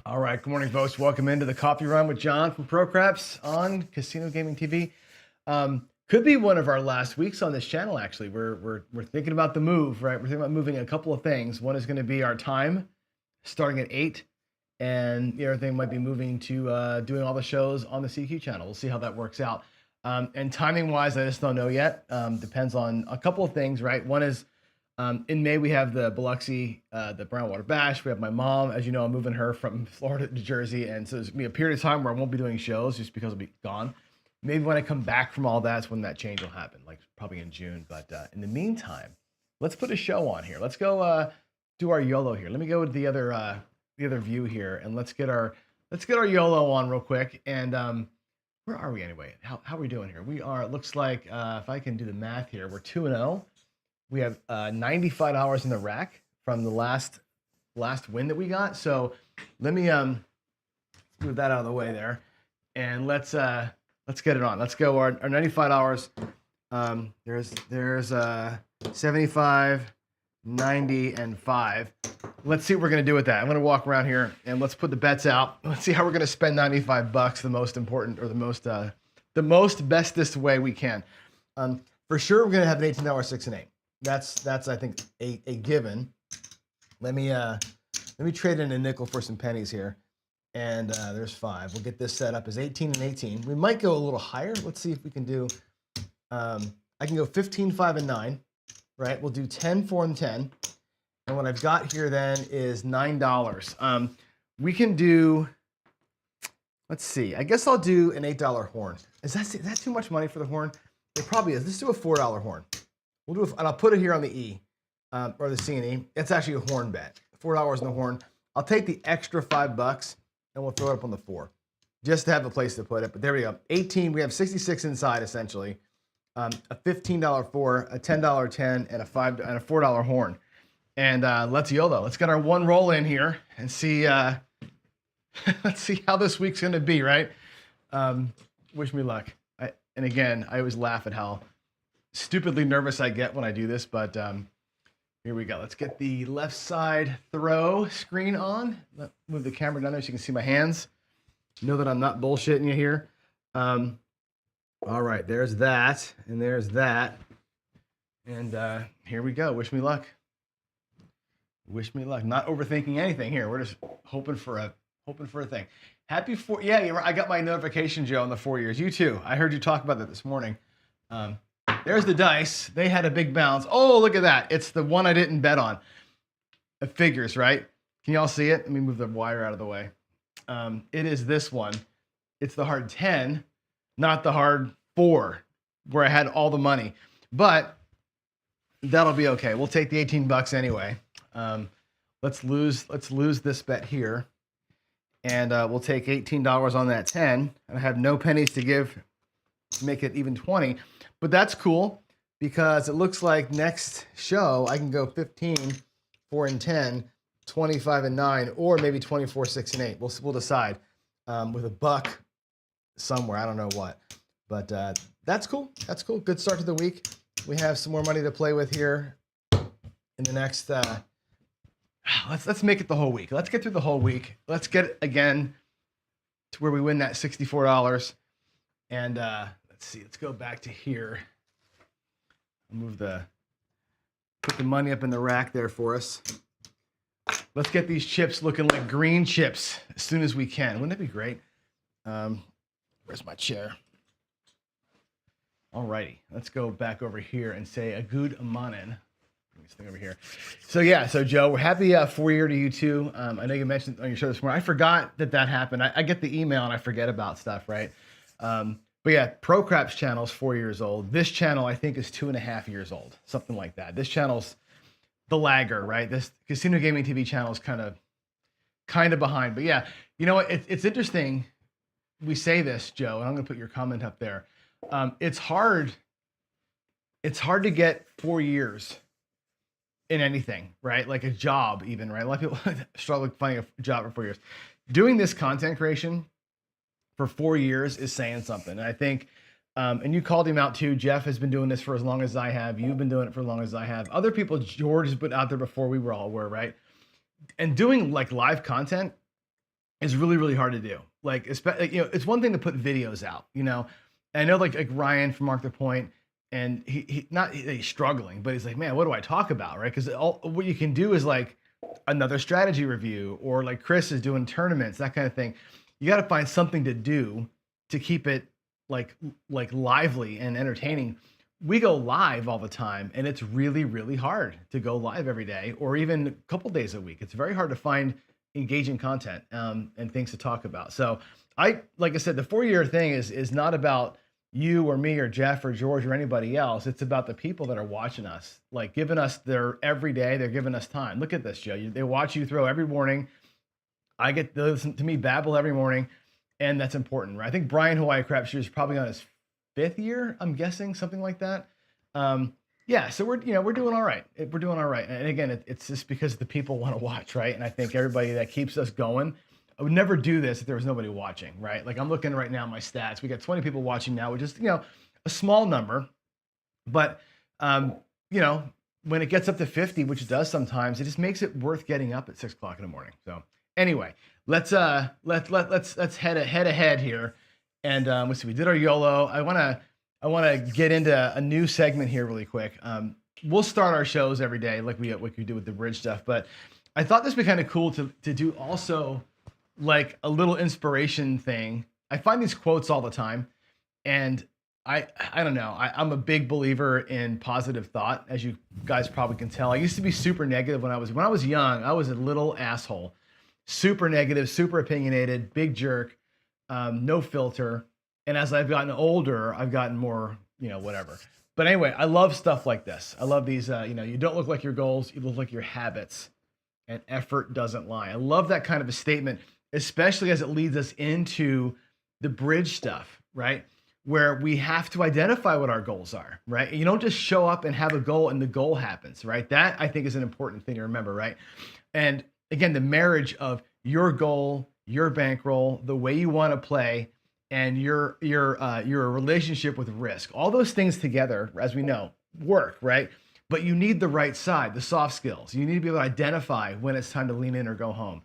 All right, good morning, folks. Welcome into the Coffee Run with John from ProCraps on Casino Gaming TV. Could be one of our last weeks on this channel. Actually, we're thinking about the move, right? We're thinking about moving a couple of things. One is going to be our time, starting at 8, and the other thing might be moving to doing all the shows on the CQ channel. We'll see how that works out. And timing wise, I just don't know yet. Depends on a couple of things, right? One is in May, we have the Biloxi, the Brownwater Bash. We have my mom. As you know, I'm moving her from Florida to Jersey. And so there's going to be a period of time where I won't be doing shows just because I'll be gone. Maybe when I come back from all that's when that change will happen, like probably in June. But in the meantime, let's put a show on here. Let's go do our YOLO here. Let me go to the other view here, and let's get our YOLO on real quick. And where are we anyway? How are we doing here? We are. It looks like if I can do the math here, we're 2-0. We have $95 in the rack from the last win that we got. So let me move that out of the way there, and let's get it on. Let's go our $95. There's 75, 90, and 5. Let's see what we're gonna do with that. I'm gonna walk around here and let's put the bets out. Let's see how we're gonna spend $95, the most important or the most bestest way we can. For sure, we're gonna have an $18 6 and 8. That's I think a given. Let me trade in a nickel for some pennies here, and there's 5. We'll get this set up as 18 and 18. We might go a little higher. Let's see if we can do. I can go 15, 5, and 9. Right. We'll do 10, 4, and 10. And what I've got here then is $9. We can do. Let's see. I guess I'll do an $8 horn. Is that too much money for the horn? It probably is. Let's do a $4 horn. We'll do, and I'll put it here on the E, or the C and E. It's actually a horn bet. $4 in the horn. I'll take the extra $5 and we'll throw it up on the 4, just to have a place to put it. But there we go. 18. We have 66 inside essentially. A $15 4, a $10 10, and a $4 horn. And let's YOLO. Let's get our one roll in here and see. Let's see how this week's gonna be. Right. Wish me luck. And again, I always laugh at how stupidly nervous I get when I do this, but here we go. Let's get the left side throw screen on. Move the camera down there so you can see my hands. Know that I'm not bullshitting you here. All right, there's that, and there's that. And here we go. Wish me luck. Wish me luck. Not overthinking anything here. We're just hoping for a thing. Happy yeah, I got my notification, Joe, on the 4 years. You too. I heard you talk about that this morning. There's the dice. They had a big bounce. Oh, look at that. It's the one I didn't bet on. It figures, right? Can y'all see it? Let me move the wire out of the way. It is this one. It's the hard 10, not the hard 4, where I had all the money. But that'll be okay. We'll take the $18 anyway. Let's lose this bet here. And we'll take $18 on that 10. And I have no pennies to give to make it even 20. But that's cool because it looks like next show I can go 15, 4, and 10, 25 and 9, or maybe 24, 6, and 8. We'll decide with a buck somewhere. I don't know what, but that's cool. That's cool. Good start to the week. We have some more money to play with here in the next. Let's make it the whole week. Let's get through the whole week. Let's get it again to where we win that $64 and. Let's see. Let's go back to here. Put the money up in the rack there for us. Let's get these chips looking like green chips as soon as we can. Wouldn't that be great? Where's my chair? All righty. Let's go back over here and say a good morning. Bring this thing over here. So yeah. So Joe, we're happy 4 year to you too. I know you mentioned on your show this morning. I forgot that happened. I get the email and I forget about stuff, right? But yeah, ProCraps channel is 4 years old. This channel, I think, is 2.5 years old, something like that. This channel's the lagger, right? This Casino Gaming TV channel is kind of behind. But yeah, you know what? It's interesting. We say this, Joe, and I'm gonna put your comment up there. It's hard to get 4 years in anything, right? Like a job, even, right? A lot of people struggle finding a job for 4 years. Doing this content creation for 4 years is saying something. And I think, and you called him out too. Jeff has been doing this for as long as I have. You've been doing it for as long as I have. Other people, George has been out there before we all were, right? And doing like live content is really, really hard to do. Like, it's one thing to put videos out, And I know like Ryan from Mark the Point, and he's struggling, but he's like, man, what do I talk about, right? Because all what you can do is like another strategy review, or like Chris is doing tournaments, that kind of thing. You got to find something to do to keep it like lively and entertaining. We go live all the time, and it's really, really hard to go live every day or even a couple days a week. It's very hard to find engaging content and things to talk about. So like I said, the 4-year thing is not about you or me or Jeff or George or anybody else. It's about the people that are watching us, like giving us their every day. They're giving us time. Look at this, Joe. They watch you throw every morning. I get to listen to me babble every morning, and that's important, right? I think Brian Hawaii Crapshoot is probably on his 5th year, I'm guessing, something like that. Yeah, so we're doing all right. We're doing all right, and again, it's just because the people want to watch, right? And I think everybody that keeps us going. I would never do this if there was nobody watching, right? Like I'm looking right now at my stats. We got 20 people watching now, which is a small number, but when it gets up to 50, which it does sometimes, it just makes it worth getting up at 6 o'clock in the morning. So anyway, let's head ahead here, and let's see. We did our YOLO. I want to get into a new segment here really quick. We'll start our shows every day like we do with the bridge stuff, but I thought this would be kind of cool to do also like a little inspiration thing. I find these quotes all the time, and I don't know. I'm a big believer in positive thought, as you guys probably can tell. I used to be super negative when I was young. I was a little asshole, super negative, super opinionated, big jerk, no filter. And as I've gotten older, I've gotten more, whatever. But anyway, I love stuff like this. I love these. You don't look like your goals, you look like your habits, and effort doesn't lie. I love that kind of a statement, especially as it leads us into the bridge stuff, right? Where we have to identify what our goals are, right? You don't just show up and have a goal and the goal happens, right? That I think is an important thing to remember, right? And again, the marriage of your goal, your bankroll, the way you want to play, and your relationship with risk, all those things together, as we know, work, right? But you need the right side, the soft skills. You need to be able to identify when it's time to lean in or go home.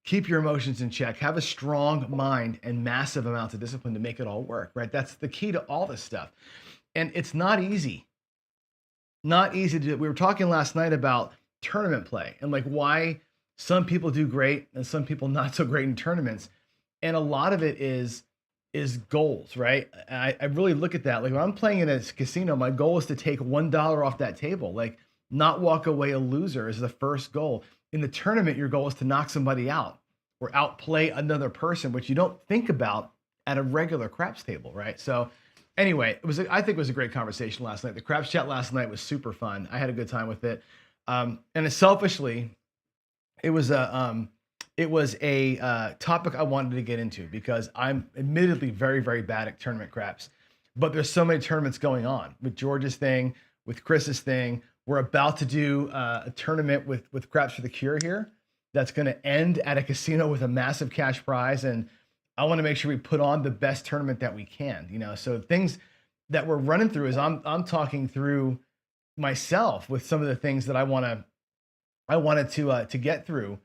Keep your emotions in check. Have a strong mind and massive amounts of discipline to make it all work, right? That's the key to all this stuff. And it's not easy. Not easy to do. We were talking last night about tournament play and like why some people do great and some people not so great in tournaments. And a lot of it is goals, right? I really look at that. Like when I'm playing in a casino, my goal is to take $1 off that table. Like not walk away a loser is the first goal. In the tournament, your goal is to knock somebody out or outplay another person, which you don't think about at a regular craps table, right? So anyway, I think it was a great conversation last night. The craps chat last night was super fun. I had a good time with it. And selfishly, it was a topic I wanted to get into because I'm admittedly very, very bad at tournament craps, but there's so many tournaments going on with George's thing, with Chris's thing. We're about to do a tournament with Craps for the Cure here that's going to end at a casino with a massive cash prize. And I want to make sure we put on the best tournament that we can, So things that we're running through is I'm talking through myself with some of the things that I wanted to get through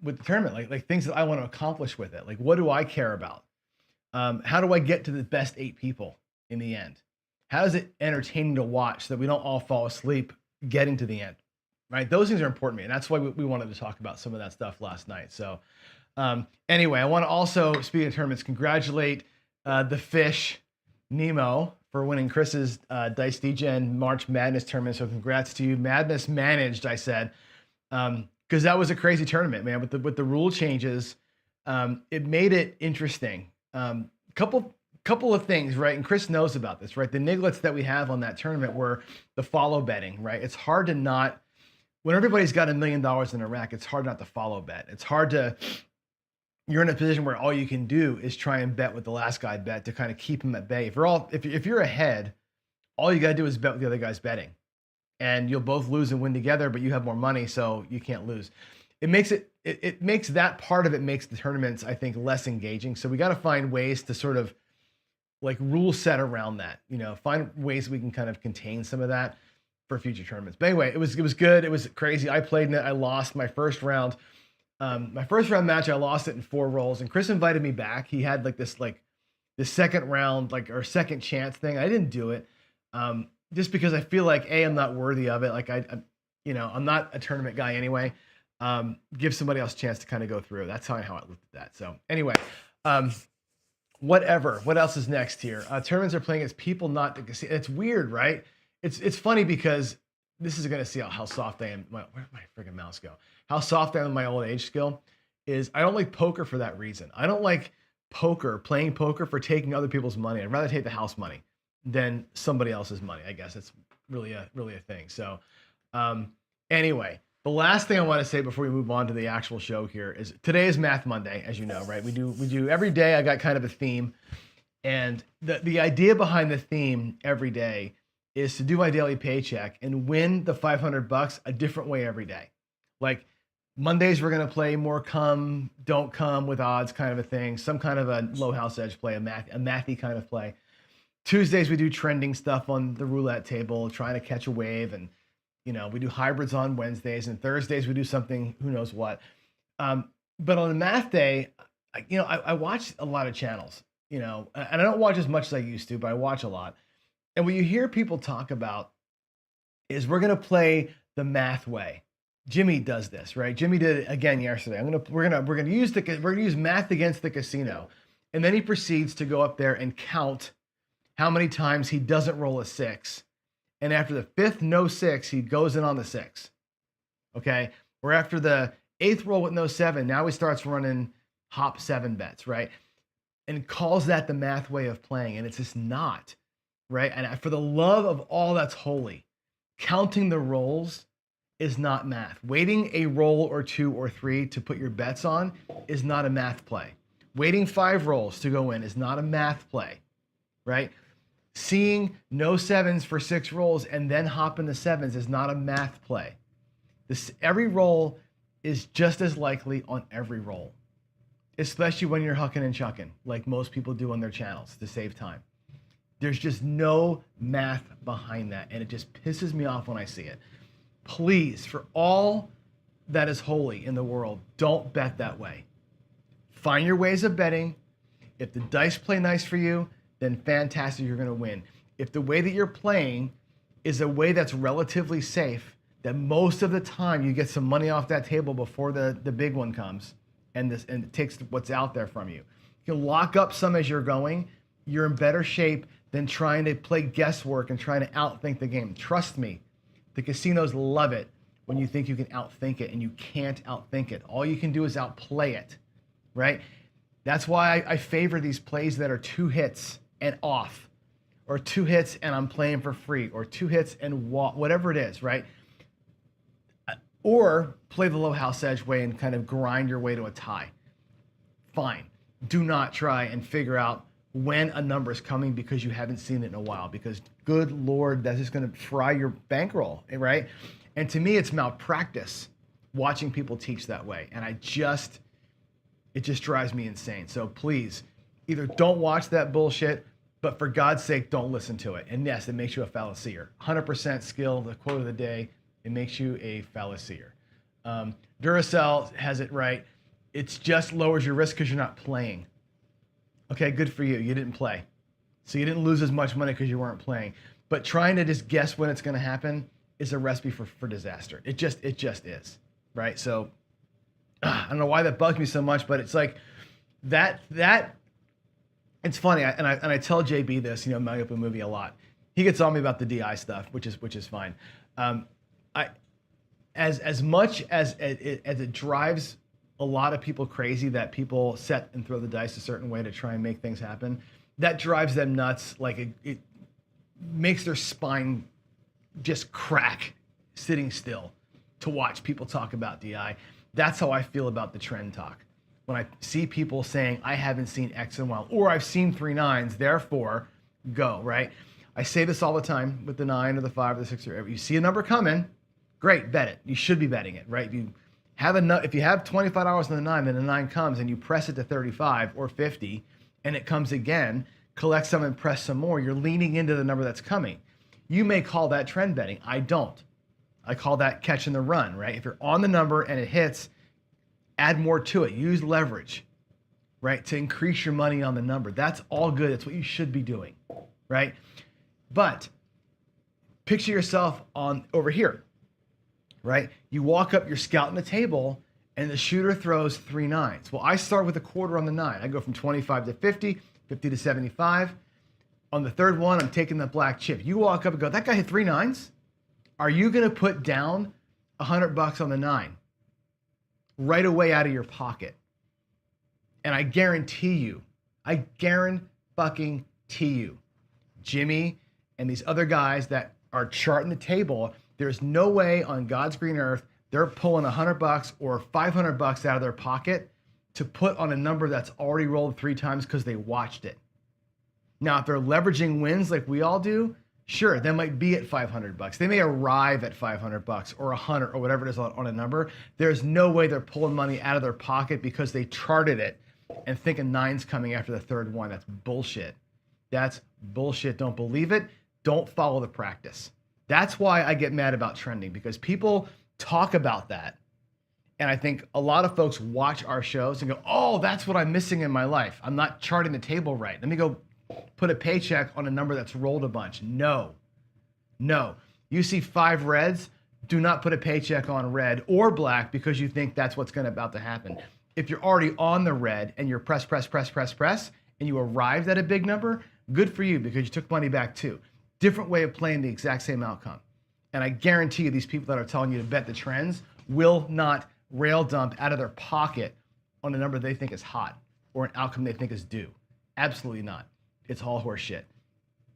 with the tournament, like things that I want to accomplish with it. Like, what do I care about? How do I get to the best 8 people in the end? How is it entertaining to watch so that we don't all fall asleep getting to the end, right? Those things are important to me. And that's why we wanted to talk about some of that stuff last night. So anyway, I want to also, speaking of tournaments, congratulate the fish, Nemo, for winning Chris's Dice DGen March Madness tournament. So congrats to you. Madness managed, I said, because that was a crazy tournament, man. With the rule changes, it made it interesting. Couple of things, right? And Chris knows about this, right? The niglets that we have on that tournament were the follow betting, right? It's hard to not, when everybody's got $1 million in a rack, it's hard not to follow bet. It's hard to, you're in a position where all you can do is try and bet what the last guy bet to kind of keep him at bay. If you're ahead, all you got to do is bet what the other guy's betting, and you'll both lose and win together, but you have more money, so you can't lose. It makes that part of it makes the tournaments, I think, less engaging. So we got to find ways to sort of like rule set around that, find ways we can kind of contain some of that for future tournaments. But anyway, it was good. It was crazy. I played in it. I lost my first round. My first round match, I lost it in 4 rolls, and Chris invited me back. He had this second round, or second chance thing. I didn't do it. Just because I feel like I'm not worthy of it. Like I'm not a tournament guy anyway. Give somebody else a chance to kind of go through. That's how I looked at that. So anyway, whatever. What else is next here? Tournaments are playing as people, not the casino. It's weird, right? It's funny because this is going to see how soft I am. Where'd my freaking mouse go? How soft I am in my old age skill is I don't like poker for that reason. I don't like playing poker for taking other people's money. I'd rather take the house money than somebody else's money. I guess it's really a thing. So anyway, the last thing I want to say before we move on to the actual show here is today is Math Monday, as you know, right? We do every day. I got kind of a theme, and the idea behind the theme every day is to do my daily paycheck and win the $500 a different way every day. Like Mondays, we're going to play more come, don't come with odds kind of a thing, some kind of a low house edge play, a mathy kind of play. Tuesdays, we do trending stuff on the roulette table, trying to catch a wave. And, we do hybrids on Wednesdays, and Thursdays, we do something, who knows what. But on the math day, I watch a lot of channels, and I don't watch as much as I used to, but I watch a lot. And what you hear people talk about is we're going to play the math way. Jimmy does this, right? Jimmy did it again yesterday. We're gonna use math against the casino, and then he proceeds to go up there and count how many times he doesn't roll a 6, and after the 5th no 6, he goes in on the 6. Okay, or after the 8th roll with no 7, now he starts running hop 7 bets, right? And calls that the math way of playing, and it's just not, right? And for the love of all that's holy, counting the rolls is not math. Waiting a roll or 2 or 3 to put your bets on is not a math play. Waiting 5 rolls to go in is not a math play, right? Seeing no 7s for 6 rolls and then hopping the 7s is not a math play. Every roll is just as likely on every roll, especially when you're hucking and chucking like most people do on their channels to save time. There's just no math behind that, and it just pisses me off when I see it. Please, for all that is holy in the world, don't bet that way. Find your ways of betting. If the dice play nice for you, then fantastic, you're going to win. If the way that you're playing is a way that's relatively safe, that most of the time you get some money off that table before the big one comes, and it takes what's out there from you. You can lock up some as you're going. You're in better shape than trying to play guesswork and trying to outthink the game. Trust me. The casinos love it when you think you can outthink it, and you can't outthink it. All you can do is outplay it, right? That's why I favor these plays that are 2 hits and off, or 2 hits and I'm playing for free, or 2 hits and whatever it is, right? Or play the low house edge way and kind of grind your way to a tie. Fine. Do not try and figure out when a number is coming because you haven't seen it in a while, because good Lord, that's just going to fry your bankroll, right? And to me, it's malpractice watching people teach that way. And it just drives me insane. So please, either don't watch that bullshit, but for God's sake, don't listen to it. And yes, it makes you a fallacier. 100% skill, the quote of the day, it makes you a fallacier. Duracell has it right. It's just lowers your risk because you're not playing. Okay, good for you. You didn't play. So you didn't lose as much money because you weren't playing. But trying to just guess when it's going to happen is a recipe for disaster. It just is, right? So I don't know why that bugs me so much, but it's like that it's funny. I tell JB this, my open movie a lot. He gets on me about the DI stuff, which is fine. As much as it drives a lot of people crazy that people set and throw the dice a certain way to try and make things happen, that drives them nuts. Like it makes their spine just crack sitting still to watch people talk about DI. That's how I feel about the trend talk. When I see people saying, I haven't seen X in a while, or I've seen 3 9s, therefore go, right? I say this all the time with the 9 or the 5 or the 6 or whatever. You see a number coming, great, bet it. You should be betting it, right? If you have $25 on the 9, then the 9 comes and you press it to 35 or 50 and it comes again, collect some and press some more, you're leaning into the number that's coming. You may call that trend betting. I don't. I call that catching the run, right? If you're on the number and it hits, Add more to it. Use leverage, right, to increase your money on the number. That's all good. That's what you should be doing, right? But picture yourself on over here, right? You walk up, you're scouting the table, and the shooter throws 3 nines. Well, I start with a quarter on the 9. I go from 25 to 50, 50 to 75. On the third one, I'm taking the black chip. You walk up and go, that guy hit 3 nines. Are you going to put down $100 on the 9 right away out of your pocket? And I guarantee you, fucking you, Jimmy and these other guys that are charting the table, there's no way on God's green earth they're pulling $100 or $500 out of their pocket to put on a number that's already rolled 3 times because they watched it. Now, if they're leveraging wins like we all do, sure, they might be at $500. They may arrive at $500 or 100 or whatever it is on a number. There's no way they're pulling money out of their pocket because they charted it and think a 9's coming after the third one. That's bullshit. That's bullshit. Don't believe it. Don't follow the practice. That's why I get mad about trending, because people talk about that. And I think a lot of folks watch our shows and go, oh, that's what I'm missing in my life. I'm not charting the table right. Let me go put a paycheck on a number that's rolled a bunch. No. You see 5 reds, do not put a paycheck on red or black because you think that's what's about to happen. If you're already on the red and you're press, and you arrived at a big number, good for you because you took money back too. Different way of playing the exact same outcome. And I guarantee you these people that are telling you to bet the trends will not rail dump out of their pocket on a number they think is hot or an outcome they think is due. Absolutely not. It's all horse shit.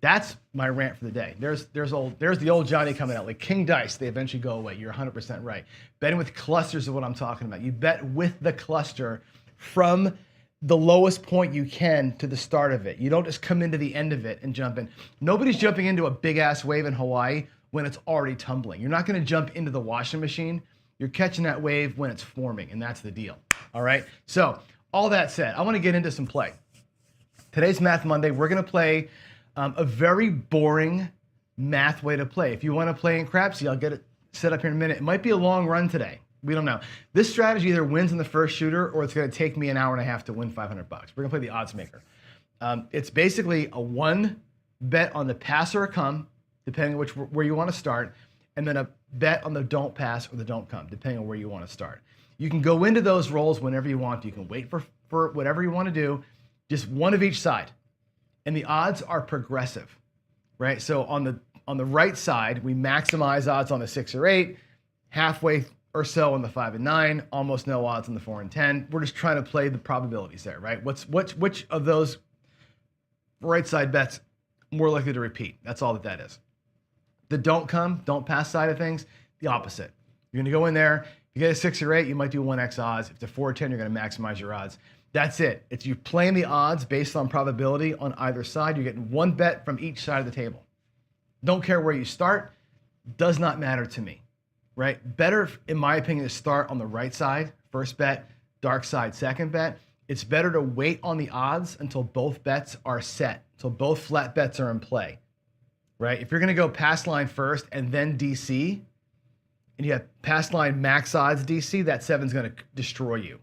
That's my rant for the day. There's the old Johnny coming out. Like king dice, they eventually go away. You're 100% right. Betting with clusters is what I'm talking about. You bet with the cluster from the lowest point you can to the start of it. You don't just come into the end of it and jump in. Nobody's jumping into a big ass wave in Hawaii when it's already tumbling. You're not going to jump into the washing machine. You're catching that wave when it's forming, and that's the deal. All right? So all that said, I want to get into some play. Today's Math Monday. We're going to play a very boring math way to play. If you want to play in Crapsy, I'll get it set up here in a minute. It might be a long run today. We don't know. This strategy either wins in the first shooter or it's going to take me an hour and a half to win $500. We're going to play the odds maker. It's basically a 1 bet on the pass or a come, depending on where you want to start, and then a bet on the don't pass or the don't come, depending on where you want to start. You can go into those rolls whenever you want. You can wait for whatever you want to do, just one of each side. And the odds are progressive, right? So on the right side, we maximize odds on the 6 or 8, halfway or so on the 5 and 9, almost no odds on the 4 and 10. We're just trying to play the probabilities there, right? Which of those right side bets more likely to repeat? That's all that is. The don't pass side of things, the opposite. You're gonna go in there, if you get a 6 or 8, you might do 1x odds. If it's a 4 or 10, you're gonna maximize your odds. That's it. It's you playing the odds based on probability on either side. You're getting 1 bet from each side of the table. Don't care where you start, does not matter to me, right? Better, in my opinion, to start on the right side, first bet, dark side, second bet. It's better to wait on the odds until both bets are set, until both flat bets are in play, right? If you're gonna go pass line first and then DC, and you have pass line max odds DC, that 7's gonna destroy you.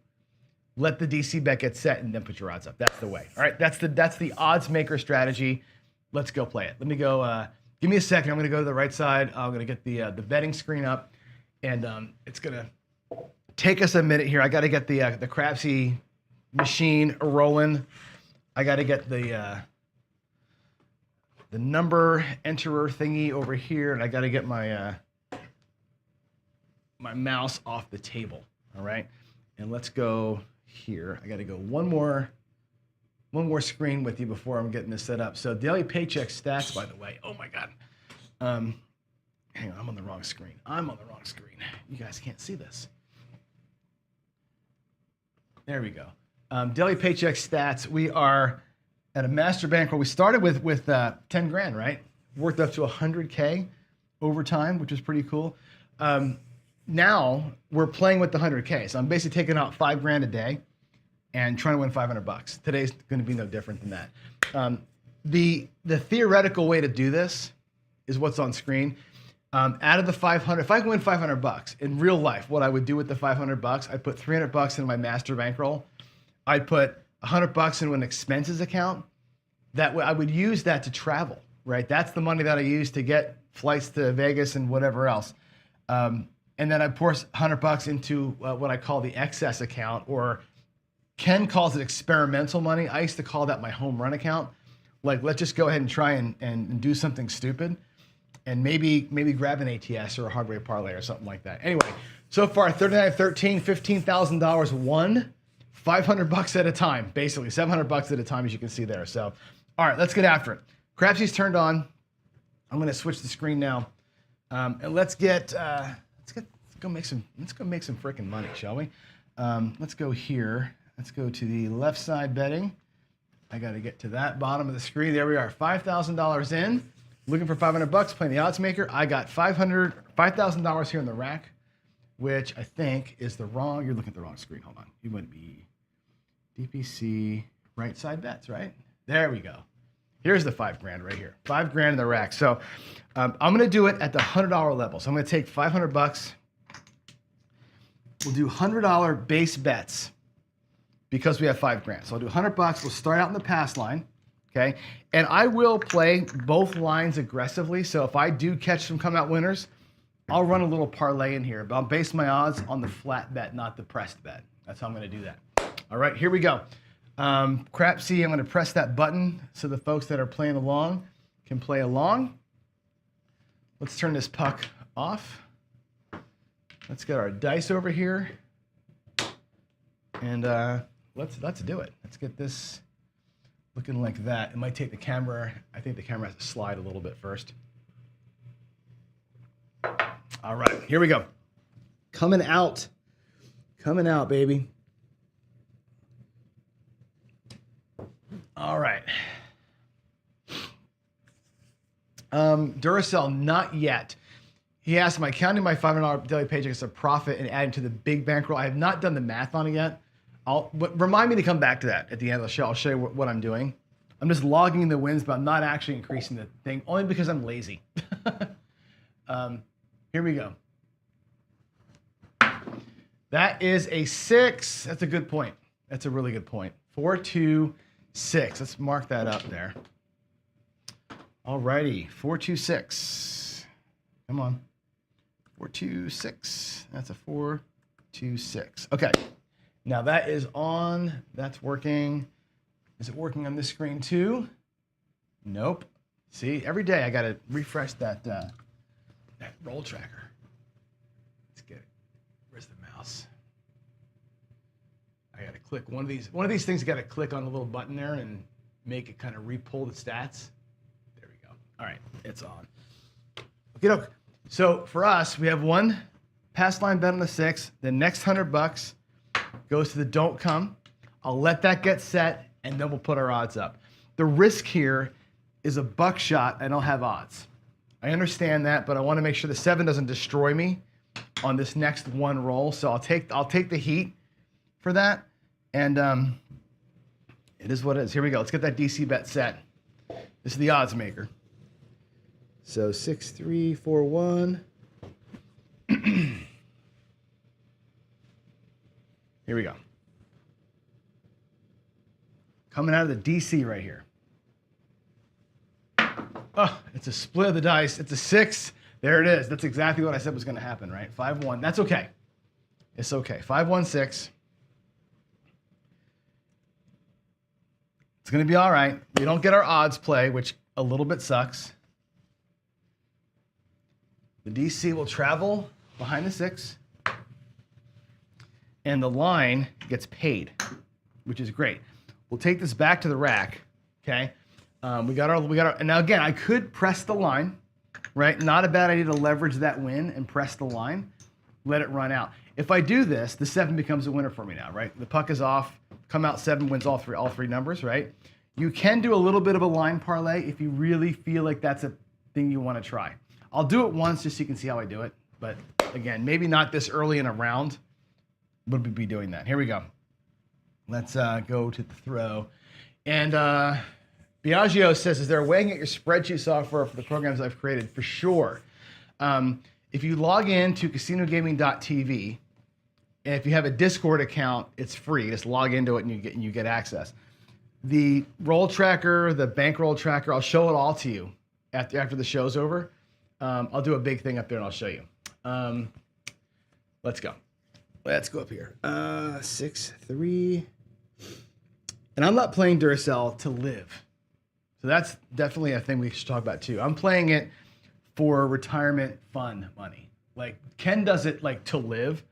Let the DC bet get set and then put your odds up. That's the way. All right, that's the odds maker strategy. Let's go play it. Let me go, give me a second. I'm gonna go to the right side. I'm gonna get the betting screen up, and it's gonna take us a minute here. I gotta get the Crapsy machine rolling. I gotta get the number enterer thingy over here, and I gotta get my my mouse off the table. All right, and let's go here. I got to go one more screen with you before I'm getting this set up. So Daily Paycheck stats, by the way. Oh my God. Hang on, I'm on the wrong screen. You guys can't see this. There we go. Daily Paycheck stats. We are at a master bankroll. We started with 10 grand, right? Worked up to 100K over time, which is pretty cool. Now we're playing with the 100K. So I'm basically taking out 5 grand a day and trying to win $500. Today's going to be no different than that. The theoretical way to do this is what's on screen. Out of the 500, if I can win $500 in real life, what I would do with the $500, I'd put $300 in my master bankroll. I'd put $100 into an expenses account. That way I would use that to travel, right? That's the money that I use to get flights to Vegas and whatever else. And then I pour $100 into what I call the excess account, or Ken calls it experimental money. I used to call that my home run account. Like, let's just go ahead and try and do something stupid, and maybe grab an ATS or a hard rate parlay or something like that. Anyway, so far 39-13, $15,000 won, $500 at a time, basically $700 at a time, as you can see there. So, all right, let's get after it. Crapsy's turned on. I'm going to switch the screen now, and let's go make some freaking money, shall we? Let's go here. Let's go to the left side betting. I got to get to that bottom of the screen. There we are, $5,000 in. Looking for $500, playing the odds maker. I got $5,000 here in the rack, which I think is you're looking at the wrong screen. Hold on. You wouldn't be DPC right side bets, right? There we go. Here's the $5,000 right here. $5,000 in the rack. So I'm going to do it at the $100 level. So I'm going to take $500. We'll do $100 base bets because we have $5,000. So I'll do $100. We'll start out in the pass line. Okay, and I will play both lines aggressively. So if I do catch some come out winners, I'll run a little parlay in here, but I'll base my odds on the flat bet, not the pressed bet. That's how I'm going to do that. All right, here we go. Crapsy, I'm going to press that button so the folks that are playing along can play along. Let's turn this puck off. Let's get our dice over here, and let's do it. Let's get this looking like that. It might take the camera. I think the camera has to slide a little bit first. All right, here we go. Coming out, baby. All right. Duracell, not yet. He asked, am I counting my $500 daily paycheck as a profit and adding to the big bankroll? I have not done the math on it yet. But remind me to come back to that at the end of the show. I'll show you what I'm doing. I'm just logging the wins, but I'm not actually increasing the thing, only because I'm lazy. Here we go. That is a 6. That's a good point. That's a really good point. 4, 2, 6. Let's mark that up there. All righty. 4, 2, 6. Come on. 4, 2, 6. That's a 4, 2, 6. Okay. Now that is on. That's working. Is it working on this screen too? Nope. See, every day I got to refresh that roll tracker. Let's get it. Where's the mouse? I got to click one of these. One of these things. Got to click on a little button there and make it kind of re-pull the stats. There we go. All right, it's on. Okay, so for us, we have one pass line bet on the 6. The next $100 goes to the don't come. I'll let that get set, and then we'll put our odds up. The risk here is a buckshot. I don't have odds. I understand that, but I want to make sure the 7 doesn't destroy me on this next one roll. So I'll take the heat for that, and it is what it is. Here we go. Let's get that DC bet set. This is the odds maker. So 6, 3, 4, 1. Here we go. Coming out of the DC right here. Oh, it's a split of the dice. It's a 6. There it is. That's exactly what I said was going to happen, right? 5, 1. That's okay. It's okay. 5, 1, 6. It's going to be all right. We don't get our odds play, which a little bit sucks. The DC will travel behind the 6. And the line gets paid, which is great. We'll take this back to the rack, okay? We got our, and now again, I could press the line, right? Not a bad idea to leverage that win and press the line, let it run out. If I do this, the 7 becomes a winner for me now, right? The puck is off, come out 7, wins all three numbers, right? You can do a little bit of a line parlay if you really feel like that's a thing you want to try. I'll do it once just so you can see how I do it, but again, maybe not this early in a round. Would we be doing that? Here we go. Let's go to the throw. And Biagio says, is there a way to get your spreadsheet software for the programs I've created? For sure. If you log in to casinogaming.tv, and if you have a Discord account, it's free. Just log into it and you get access. The roll tracker, the bankroll tracker, I'll show it all to you after the show's over. I'll do a big thing up there and I'll show you. Let's go. Let's go up here. 6-3. And I'm not playing Duracell to live. So that's definitely a thing we should talk about too. I'm playing it for retirement fun money. Like Ken does it like to live.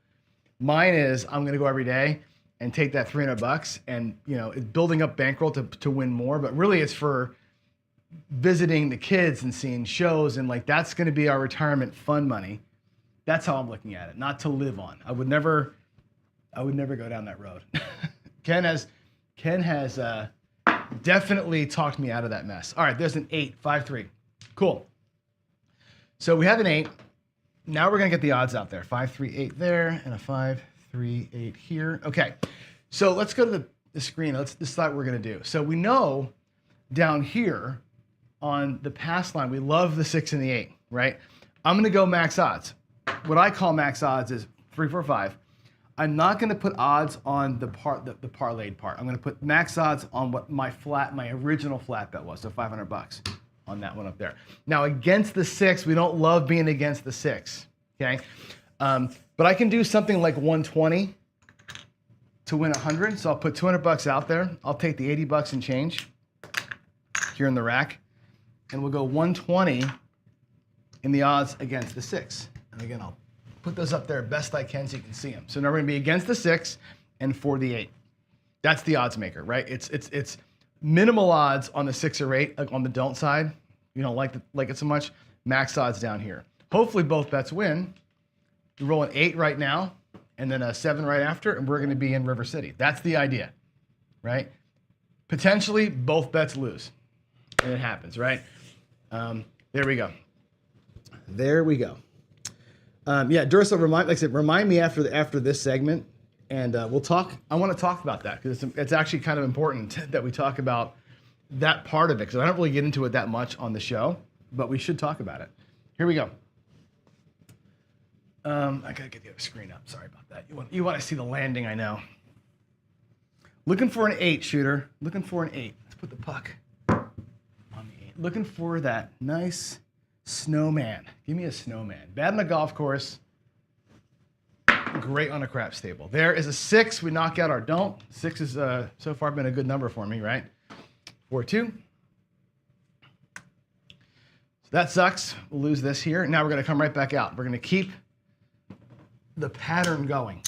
Mine is I'm gonna go every day and take that $300 and it's building up bankroll to win more. But really it's for visiting the kids and seeing shows, and like that's gonna be our retirement fun money. That's how I'm looking at it, not to live on. I would never go down that road. Ken has definitely talked me out of that mess. All right, there's an 8, 5-3. Cool. So we have an 8. Now we're gonna get the odds out there. 5-3-8 there, and a 5-3-8 here. Okay, so let's go to the screen. This is what we're gonna do. So we know down here on the pass line, we love the 6 and the 8, right? I'm gonna go max odds. What I call max odds is 3, 4, 5. I'm not gonna put odds on the parlayed part. I'm gonna put max odds on what my original flat bet was, so $500 on that one up there. Now against the 6, we don't love being against the 6, okay? But I can do something like 120 to win 100, so I'll put $200 out there. I'll take the $80 and change here in the rack, and we'll go 120 in the odds against the 6. And again, I'll put those up there best I can so you can see them. So now we're gonna be against the 6 and for the 8. That's the odds maker, right? It's minimal odds on the 6 or 8, like on the don't side. You don't like it so much. Max odds down here. Hopefully both bets win. We roll an 8 right now, and then a 7 right after, and we're gonna be in River City. That's the idea, right? Potentially both bets lose, and it happens, right? There we go. There we go. Yeah, Duracell, remind me after this segment, and we'll talk. I want to talk about that because it's actually kind of important that we talk about that part of it, because I don't really get into it that much on the show, but we should talk about it. Here we go. I gotta get the other screen up. Sorry about that. You want to see the landing? I know. Looking for an 8, shooter. Looking for an 8. Let's put the puck on the 8. Looking for that nice snowman. Give me a snowman. Bad on the golf course. Great on a craps table. There is a 6. We knock out our don't. 6 is so far been a good number for me, right? 4-2. So that sucks. We'll lose this here. Now we're going to come right back out. We're going to keep the pattern going.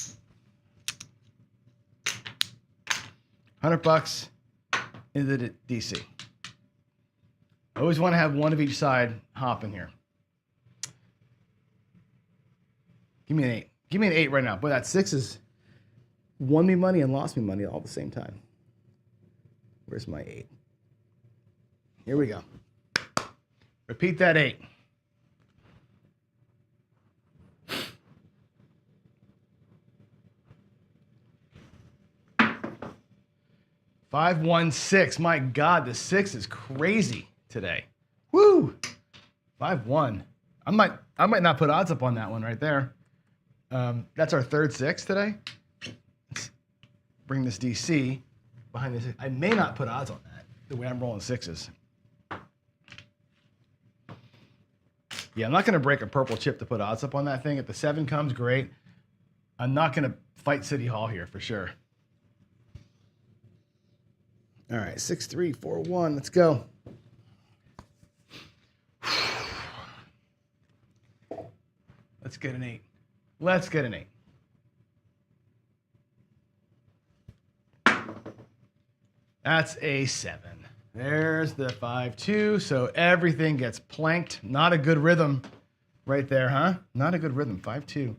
$100 into the DC. I always want to have one of each side hopping here. Give me an 8. Give me an 8 right now. Boy, that 6 has won me money and lost me money all at the same time. Where's my 8? Here we go. Repeat that 8. Five, 1, 6. My God, the 6 is crazy today. Woo! 5-1. I might not put odds up on that one right there. That's our third 6 today. Let's bring this DC behind this. I may not put odds on that, the way I'm rolling 6s. Yeah, I'm not going to break a purple chip to put odds up on that thing. If the 7 comes, great. I'm not going to fight City Hall here for sure. All right, 6, 3, 4, 1. Let's go. Let's get an 8. Let's get an 8. That's a 7. There's the 5-2. So everything gets planked. Not a good rhythm right there, huh? Not a good rhythm. 5-2.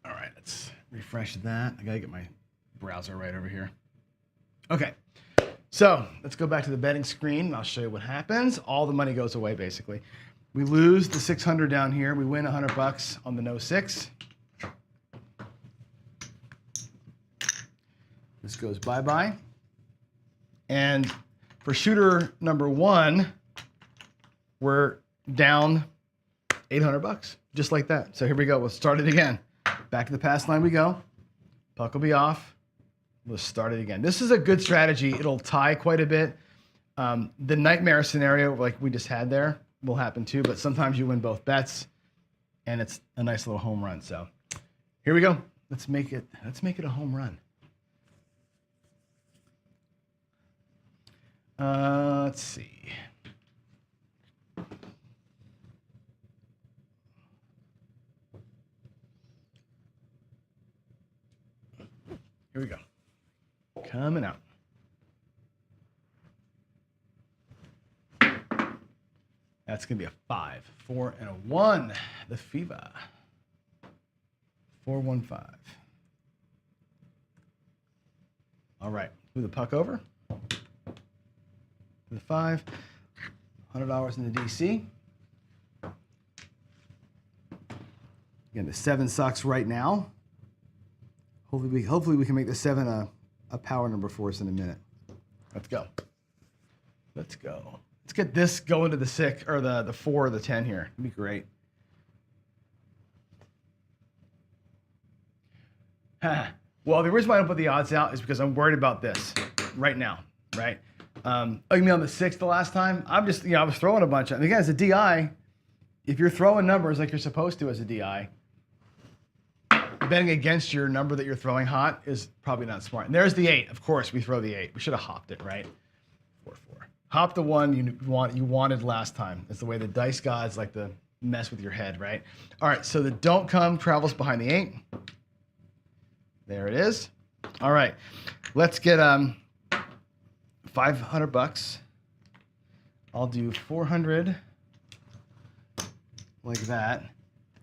All right, let's refresh that. I got to get my browser right over here. Okay, so let's go back to the betting screen, and I'll show you what happens. All the money goes away, basically. We lose the 600 down here. We win $100 on the no 6. This goes bye-bye. And for shooter number 1, we're down 800 bucks, just like that. So here we go. We'll start it again. Back to the pass line we go. Puck will be off. We'll start it again. This is a good strategy. It'll tie quite a bit. The nightmare scenario like we just had there will happen too, but sometimes you win both bets and it's a nice little home run. So here we go. Let's make it a home run. Let's see. Here we go. Coming out. That's going to be a 5, 4, and a 1. The FIVA. 415. All right. Move the puck over. The 5. $100 in the DC. Again, the 7 sucks right now. Hopefully we can make the 7 a power number for us in a minute. Let's go. Let's go. Let's get this going to the 6 or the 4 or the 10 here. It'd be great. Well, the reason why I don't put the odds out is because I'm worried about this right now, right? You mean on the 6th the last time? I was throwing a bunch of, and again, as a DI, if you're throwing numbers like you're supposed to as a DI, betting against your number that you're throwing hot is probably not smart. And there's the 8. Of course, we throw the 8. We should have hopped it, right? 4-4. Hop the 1 you wanted last time. It's the way the dice gods like to mess with your head, right? All right, so the don't come travels behind the 8. There it is. All right, let's get 500 bucks. I'll do 400 like that,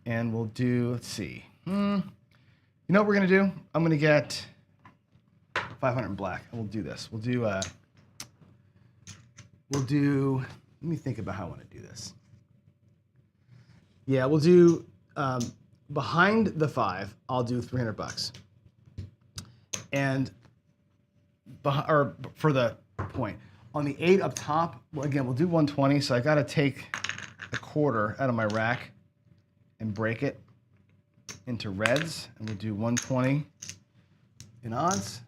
and we'll do. Let's see. You know what we're gonna do? I'm gonna get 500 in black, and we'll do this. We'll do. Let me think about how I want to do this. Yeah, we'll do behind the 5. I'll do 300 bucks. And for the point on the 8 up top, well, again, we'll do 120. So I got to take a quarter out of my rack and break it into reds, and we'll do 120 in odds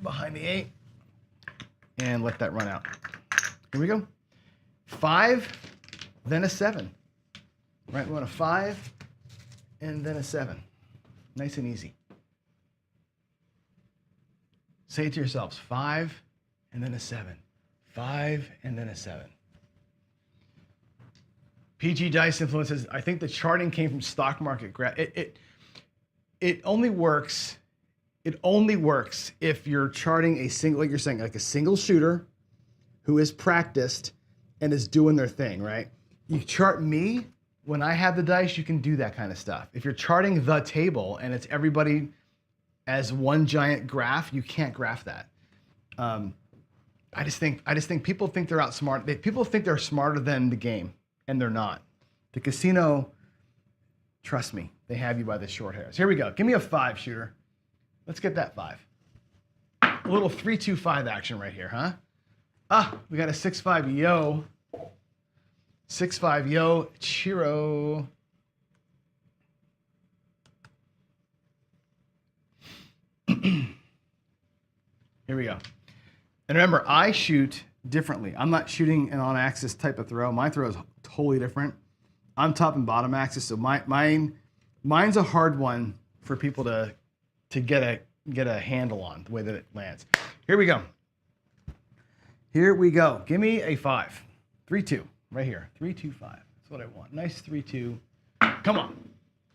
behind the 8, and let that run out. Here we go. 5, then a 7. Right, we want a 5 and then a 7. Nice and easy. Say it to yourselves, 5 and then a 7. 5 and then a 7. PG Dice influences, I think the charting came from stock market. It only works if you're charting a single, like you're saying, like a single shooter who is practiced and is doing their thing, right? You chart me, when I have the dice, you can do that kind of stuff. If you're charting the table and it's everybody as one giant graph, you can't graph that. I just think people think they're outsmart. People think they're smarter than the game, and they're not. The casino, trust me, they have you by the short hairs. Here we go. Give me a 5, shooter. Let's get that 5. A little 3-2-5 action right here, huh? We got a 6-5 yo. 6-5 yo, Chiro. Here we go. And remember, I shoot differently. I'm not shooting an on-axis type of throw. My throw is totally different. I'm top and bottom axis, so mine's a hard one for people to get a handle on the way that it lands. Here we go. Here we go. Give me a 5. 3-2 right here. 3-2-5. That's what I want. Nice 3-2. Come on.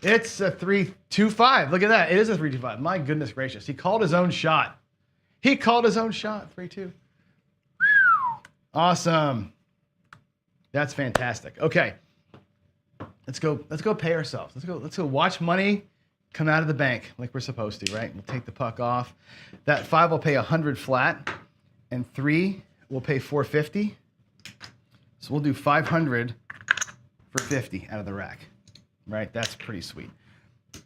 It's a 3-2-5. Look at that. It is a 3-2-5. My goodness gracious. He called his own shot. 3-2. Awesome. That's fantastic. Okay. Let's go pay ourselves. Let's go watch money come out of the bank like we're supposed to, right? We'll take the puck off. That 5 will pay 100 flat, and 3 will pay 450. So we'll do 500 for 50 out of the rack, right? That's pretty sweet.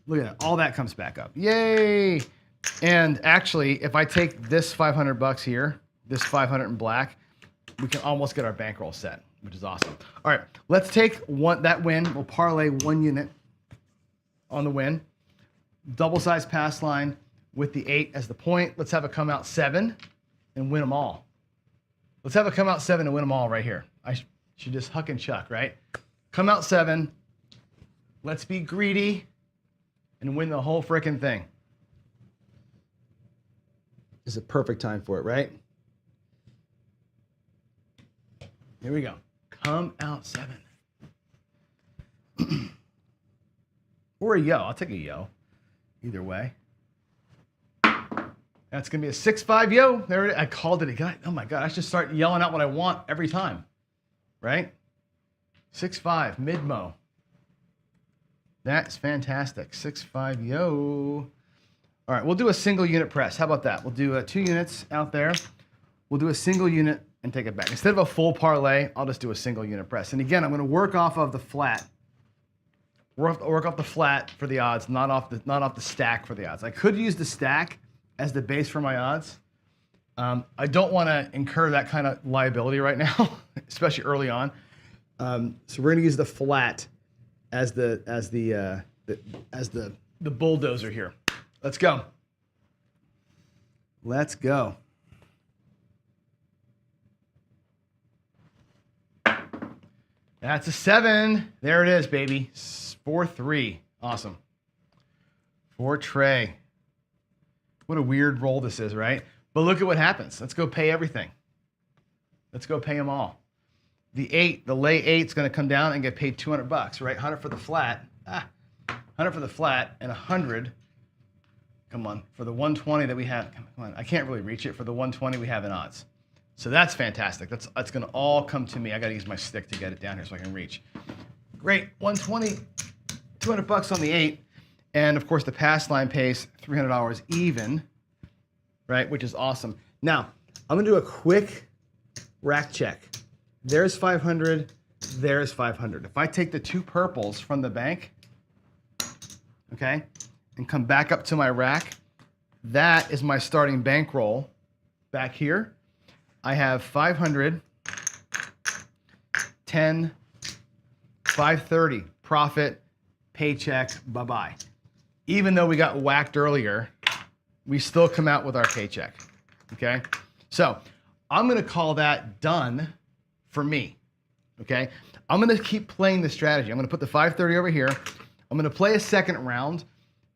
Look at that. All that comes back up. Yay! And actually, if I take this 500 bucks here, this 500 in black, we can almost get our bankroll set. which is awesome. All right, let's take that win. We'll parlay 1 unit on the win. Double-sized pass line with the 8 as the point. Let's have it come out 7 and win them all. Let's have it come out 7 and win them all right here. I should just huck and chuck, right? Come out 7. Let's be greedy and win the whole freaking thing. This is a perfect time for it, right? Here we go. Come out 7. Or a yo. I'll take a yo. Either way. That's going to be a 6-5 yo. There it is. I called it again. Oh my God. I should start yelling out what I want every time. Right? 6-5. Mid-mo. That's fantastic. 6-5 yo. All right. We'll do a single unit press. How about that? We'll do 2 units out there. We'll do a single unit and take it back. Instead of a full parlay, I'll just do a single unit press. And again, I'm going to work off of the flat. Work off the flat for the odds, not off the stack for the odds. I could use the stack as the base for my odds. I don't want to incur that kind of liability right now, especially early on. So we're going to use the flat as the bulldozer here. Let's go. Let's go. That's a 7. There it is, baby. 4-3. Awesome. For Trey. What a weird roll this is, right? But look at what happens. Let's go pay everything. Let's go pay them all. The lay 8 is going to come down and get paid $200, right? 100 for the flat. 100 for the flat and 100. Come on, for the 120 that we have. Come on, I can't really reach it. For the 120 we have in odds. So that's fantastic. That's going to all come to me. I got to use my stick to get it down here so I can reach. Great. 120, $200 on the 8. And of course, the pass line pays $300 even, right? Which is awesome. Now, I'm going to do a quick rack check. There's 500. There's 500. If I take the 2 purples from the bank, okay, and come back up to my rack, that is my starting bankroll back here. I have 500, 10, 530, profit, paycheck, bye-bye. Even though we got whacked earlier, we still come out with our paycheck, okay? So I'm gonna call that done for me, okay? I'm gonna keep playing the strategy. I'm gonna put the 530 over here. I'm gonna play a second round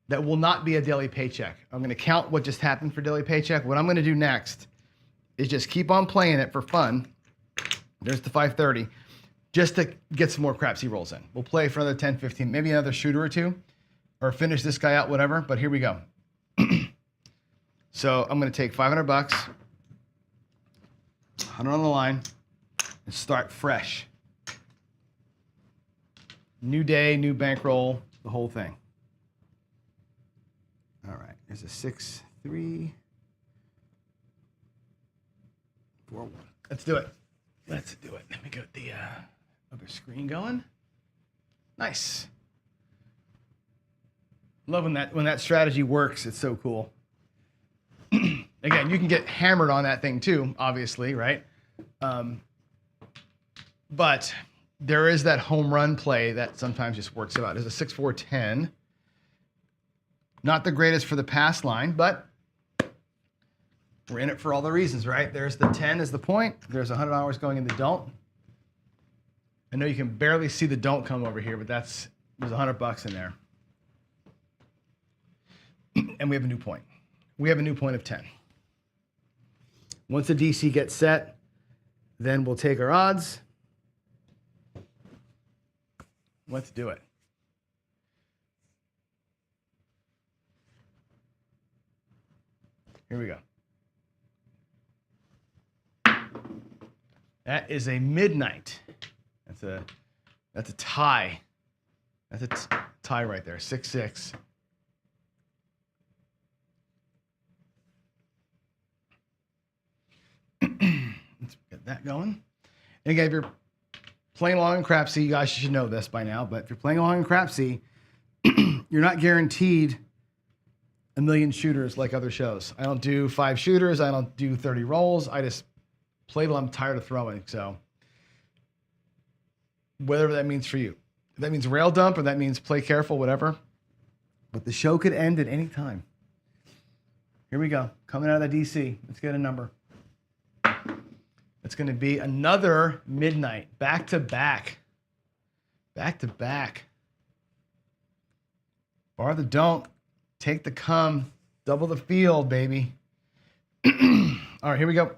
that will not be a daily paycheck. I'm gonna count what just happened for daily paycheck. What I'm gonna do next is just keep on playing it for fun. There's the 530, just to get some more craps he rolls in. We'll play for another 10, 15, maybe another shooter or 2, or finish this guy out, whatever, but here we go. So I'm gonna take $500, 100 on the line, and start fresh. New day, new bankroll, the whole thing. All right, there's a 6, 3, 4, 1. Let's do it. Let's do it. Let me get the other screen going. Nice. Love when that strategy works. It's so cool. Again, you can get hammered on that thing too, obviously, right? But there is that home run play that sometimes just works out. There's a 6, 4, 10. Not the greatest for the pass line, but we're in it for all the reasons, right? There's the 10 as the point. There's $100 going in the don't. I know you can barely see the don't come over here, but there's $100 in there. And we have a new point. We have a new point of 10. Once the DC gets set, then we'll take our odds. Let's do it. Here we go. That is a midnight. That's a tie. That's a tie right there. 6-6. Let's get that going. And again, if you're playing along in Crapsy, you guys should know this by now, but if you're playing along in Crapsy, you're not guaranteed a million shooters like other shows. I don't do 5 shooters. I don't do 30 rolls. I just play till I'm tired of throwing. So whatever that means for you. If that means rail dump or that means play careful, whatever. But the show could end at any time. Here we go. Coming out of the DC. Let's get a number. It's going to be another midnight. Back to back. Back to back. Bar the don't. Take the come. Double the field, baby. All right, here we go.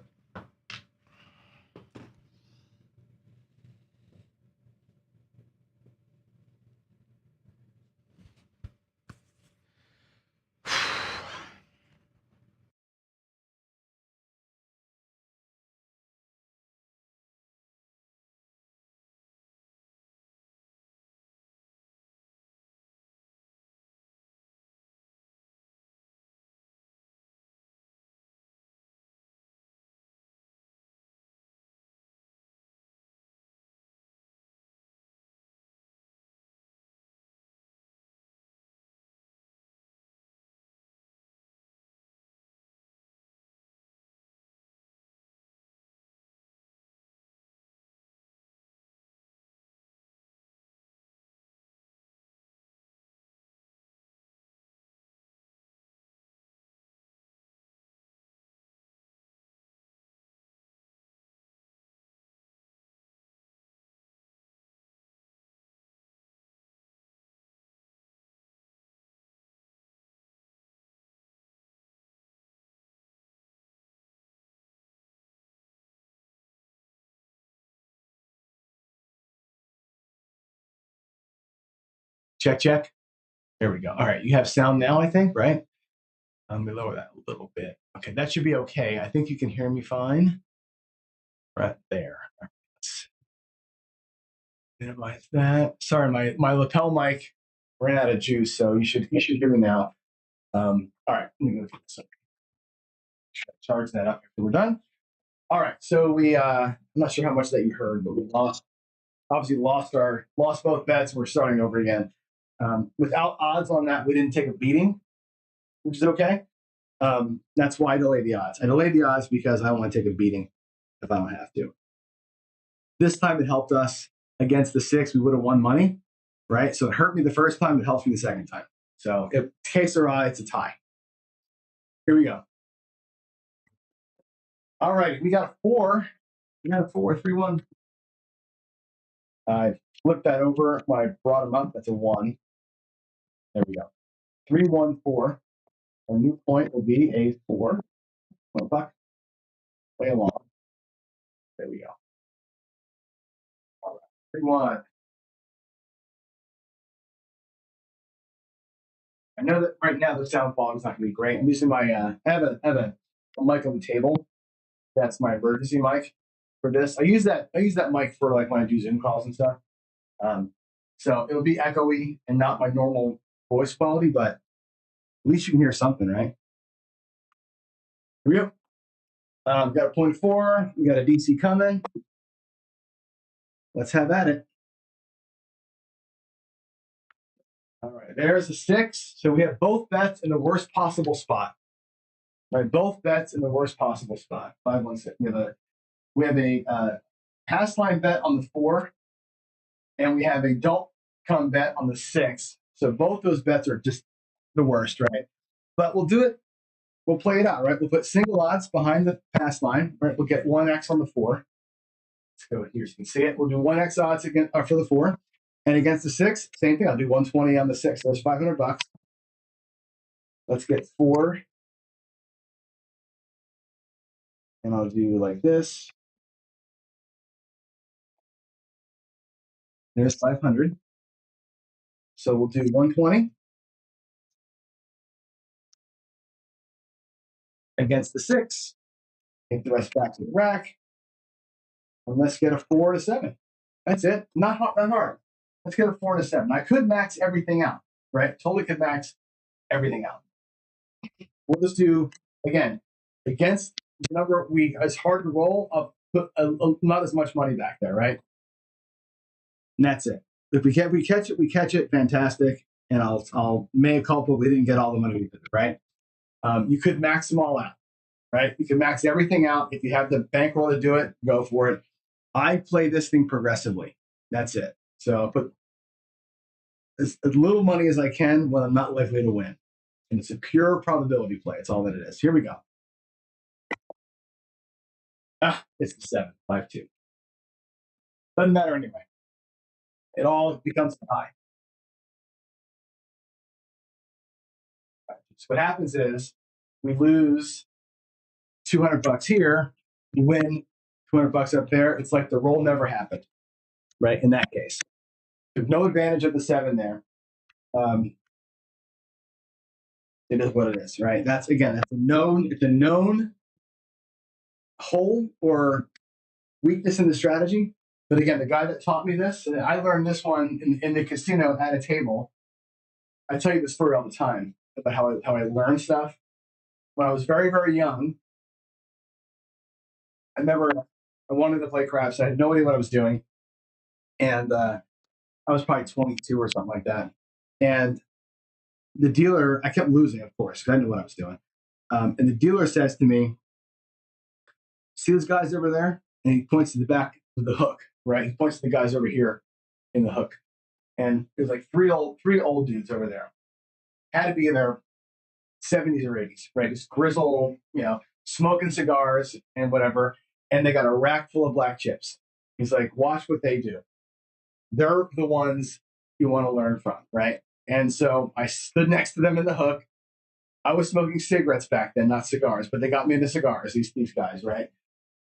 Check, check. There we go. All right, you have sound now, I think, right? Let me lower that a little bit. Okay, that should be okay. I think you can hear me fine. Right there. All right, let's minimize that. Sorry, my lapel mic ran out of juice, so you should hear me now. All right, let me go get this up. Charge that up after we're done. All right, so I'm not sure how much that you heard, but we lost both bets. We're starting over again. Without odds on that, we didn't take a beating, which is okay. That's why I delayed the odds. I delayed the odds because I don't want to take a beating if I don't have to. This time it helped us against the 6. We would have won money, right? So it hurt me the first time. It helps me the second time. So if case or I, it's a tie. Here we go. All right, we got a 4. We got a 4, 3, 1. I flipped that over. When I brought them up, that's a 1. There we go. 3, 1, 4. Our new point will be a 4. Well, back. Play along. There we go. All right. 3, 1. I know that right now the sound quality is not going to be great. I'm using my I have a mic on the table. That's my emergency mic for this. I use that mic for like when I do Zoom calls and stuff. So it'll be echoey and not my normal voice quality, but at least you can hear something, right? Here we go. We got a 0.4. We got a DC coming. Let's have at it. All right, there's a 6. So we have both bets in the worst possible spot. Right, both bets in the worst possible spot. 5, 1, 6. We have a pass line bet on the 4, and we have a don't come bet on the 6. So both those bets are just the worst, right? But we'll do it. We'll play it out, right? We'll put single odds behind the pass line, right? We'll get 1x on the 4. Let's go here so you can see it. We'll do 1x odds again for the 4. And against the 6, same thing. I'll do 120 on the 6. There's $500. Let's get 4. And I'll do like this. There's 500. So we'll do 120 against the 6. Take the rest back to the rack. And let's get a 4 to 7. That's it. Not hard. Let's get a 4 to 7. I could max everything out, right? Totally could max everything out. We'll just do, again, against the number it's hard to roll. I'll put not as much money back there, right? And that's it. If we catch it, we catch it. Fantastic. And I'll mea culpa. We didn't get all the money we did, right? You could max them all out, right? You can max everything out. If you have the bankroll to do it, go for it. I play this thing progressively. That's it. So I'll put as little money as I can when I'm not likely to win. And it's a pure probability play. It's all that it is. Here we go. It's the 7, 5-2. Doesn't matter anyway. It all becomes a tie. So what happens is we lose $200 here, we win $200 up there. It's like the roll never happened, right? In that case, there's no advantage of the 7 there. It is what it is, right? That's again, it's a known hole or weakness in the strategy. But again, the guy that taught me this, and I learned this one in the casino at a table. I tell you the story all the time about how I learned stuff. When I was very, very young, I remember I wanted to play craps. I had no idea what I was doing. And I was probably 22 or something like that. And the dealer, I kept losing, of course, because I knew what I was doing. And the dealer says to me, "See those guys over there?" And he points to the back of the hook, right? He points to the guys over here in the hook. And there's like three old dudes over there. Had to be in their 70s or 80s, right? Just grizzled, smoking cigars and whatever. And they got a rack full of black chips. He's like, "Watch what they do. They're the ones you want to learn from," right? And so I stood next to them in the hook. I was smoking cigarettes back then, not cigars, but they got me into cigars, these guys, right?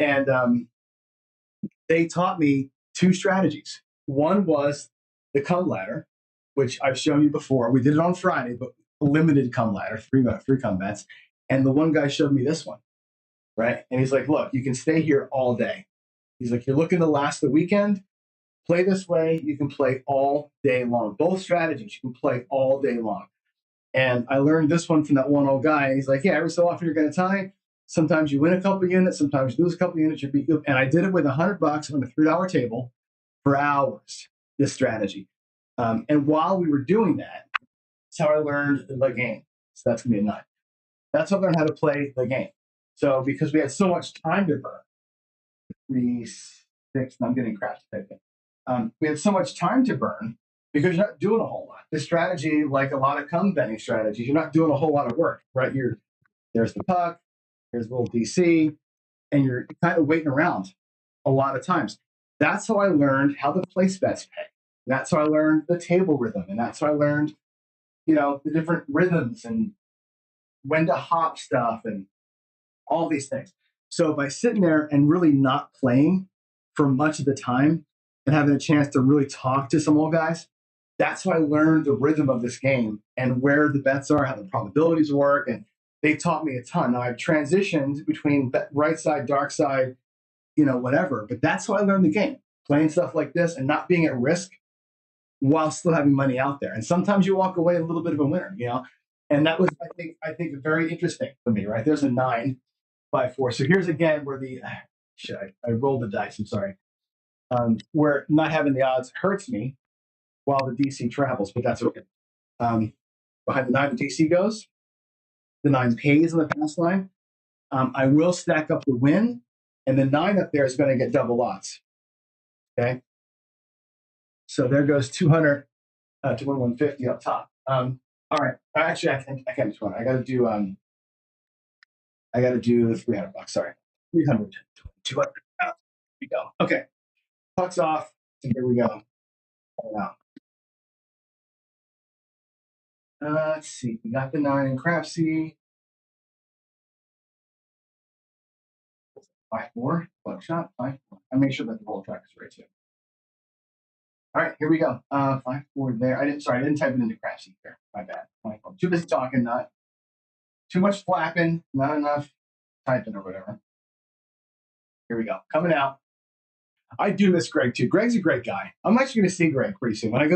And they taught me 2 strategies. One was the cum ladder, which I've shown you before. We did it on Friday, but a limited cum ladder, three cum bets. And the one guy showed me this one, right? And he's like, "Look, you can stay here all day." He's like, "You're looking to last the weekend? Play this way. You can play all day long. Both strategies, you can play all day long." And I learned this one from that one old guy. He's like, "Yeah, every so often you're going to tie. Sometimes you win a couple units. Sometimes you lose a couple units. And I did it with $100 on a $3 table for hours, this strategy. And while we were doing that, that's how I learned the game. So that's going to be a 9. That's how I learned how to play the game. So because we had so much time to burn, 3, 6, I'm getting craps typing. We had so much time to burn because you're not doing a whole lot. This strategy, like a lot of cum betting strategies, you're not doing a whole lot of work, right? There's the puck, there's a little DC, and you're kind of waiting around a lot of times. That's how I learned how the place bets pay. That's how I learned the table rhythm, and that's how I learned, the different rhythms and when to hop stuff and all these things. So by sitting there and really not playing for much of the time and having a chance to really talk to some old guys, that's how I learned the rhythm of this game and where the bets are, how the probabilities work. And they taught me a ton. Now I've transitioned between right side, dark side, whatever. But that's how I learned the game, playing stuff like this and not being at risk while still having money out there. And sometimes you walk away a little bit of a winner, And that was, I think very interesting for me, right? There's a 9 by 4. So here's again where I rolled the dice. I'm sorry. Where not having the odds hurts me while the DC travels, but that's okay. Behind the 9, the DC goes. The 9 pays on the pass line. I will stack up the win, and the 9 up there is going to get double odds. Okay. So there goes 200 to win 150 up top. All right. Actually, I can't do 20. I got to do $300. Sorry, 300, 200. Here we go. Okay. Puck's off. Here we go. Let's see. We got the 9 in Crapsy. 5-4. Buckshot. 5-4. I make sure that the whole track is right too. All right, here we go. 5-4 there. I didn't type it into Crapsy there. My bad. Too busy talking, not too much flapping, not enough typing or whatever. Here we go. Coming out. I do miss Greg too. Greg's a great guy. I'm actually going to see Greg pretty soon. When I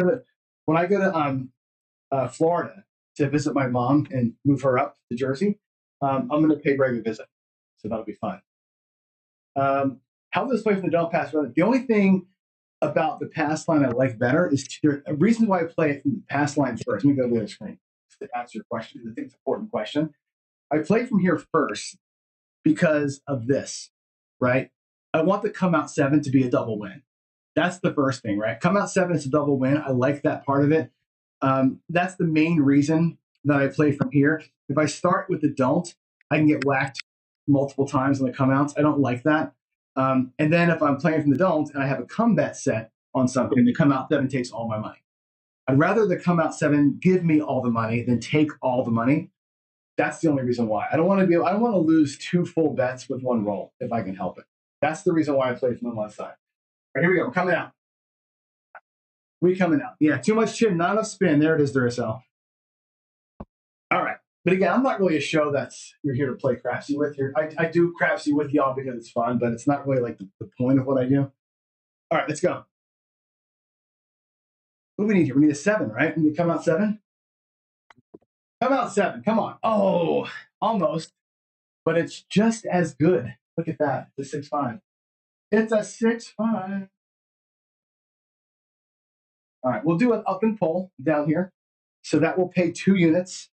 go to Florida to visit my mom and move her up to Jersey, I'm going to pay Greg a visit. So that'll be fun. How does this play from the double pass? The only thing about the pass line I like better is a reason why I play it from the pass line first. Let me go to the other screen to answer your question. I think it's an important question. I play from here first because of this, right? I want the come out 7 to be a double win. That's the first thing, right? Come out 7, it's a double win. I like that part of it. That's the main reason that I play from here. If I start with the don't, I can get whacked multiple times on the come outs. I don't like that. And then if I'm playing from the don't and I have a come bet set on something, the come out 7 takes all my money. I'd rather the come out 7 give me all the money than take all the money. That's the only reason why. I don't want to lose 2 full bets with 1 roll if I can help it. That's the reason why I play from the left side. All right, here we go. We're coming out. We coming out. Yeah, too much chin, not enough spin. There it is, Duracell. All right. But again, I'm not really a show that's you're here to play crapsy with. I do crapsy with y'all because it's fun, but it's not really like the point of what I do. All right, let's go. What do we need here? We need a 7, right? We need to come out 7. Come out 7. Come on. Oh, almost. But it's just as good. Look at that. The 6-5. It's a 6-5. All right, we'll do an up and pull down here. So that will pay 2 units.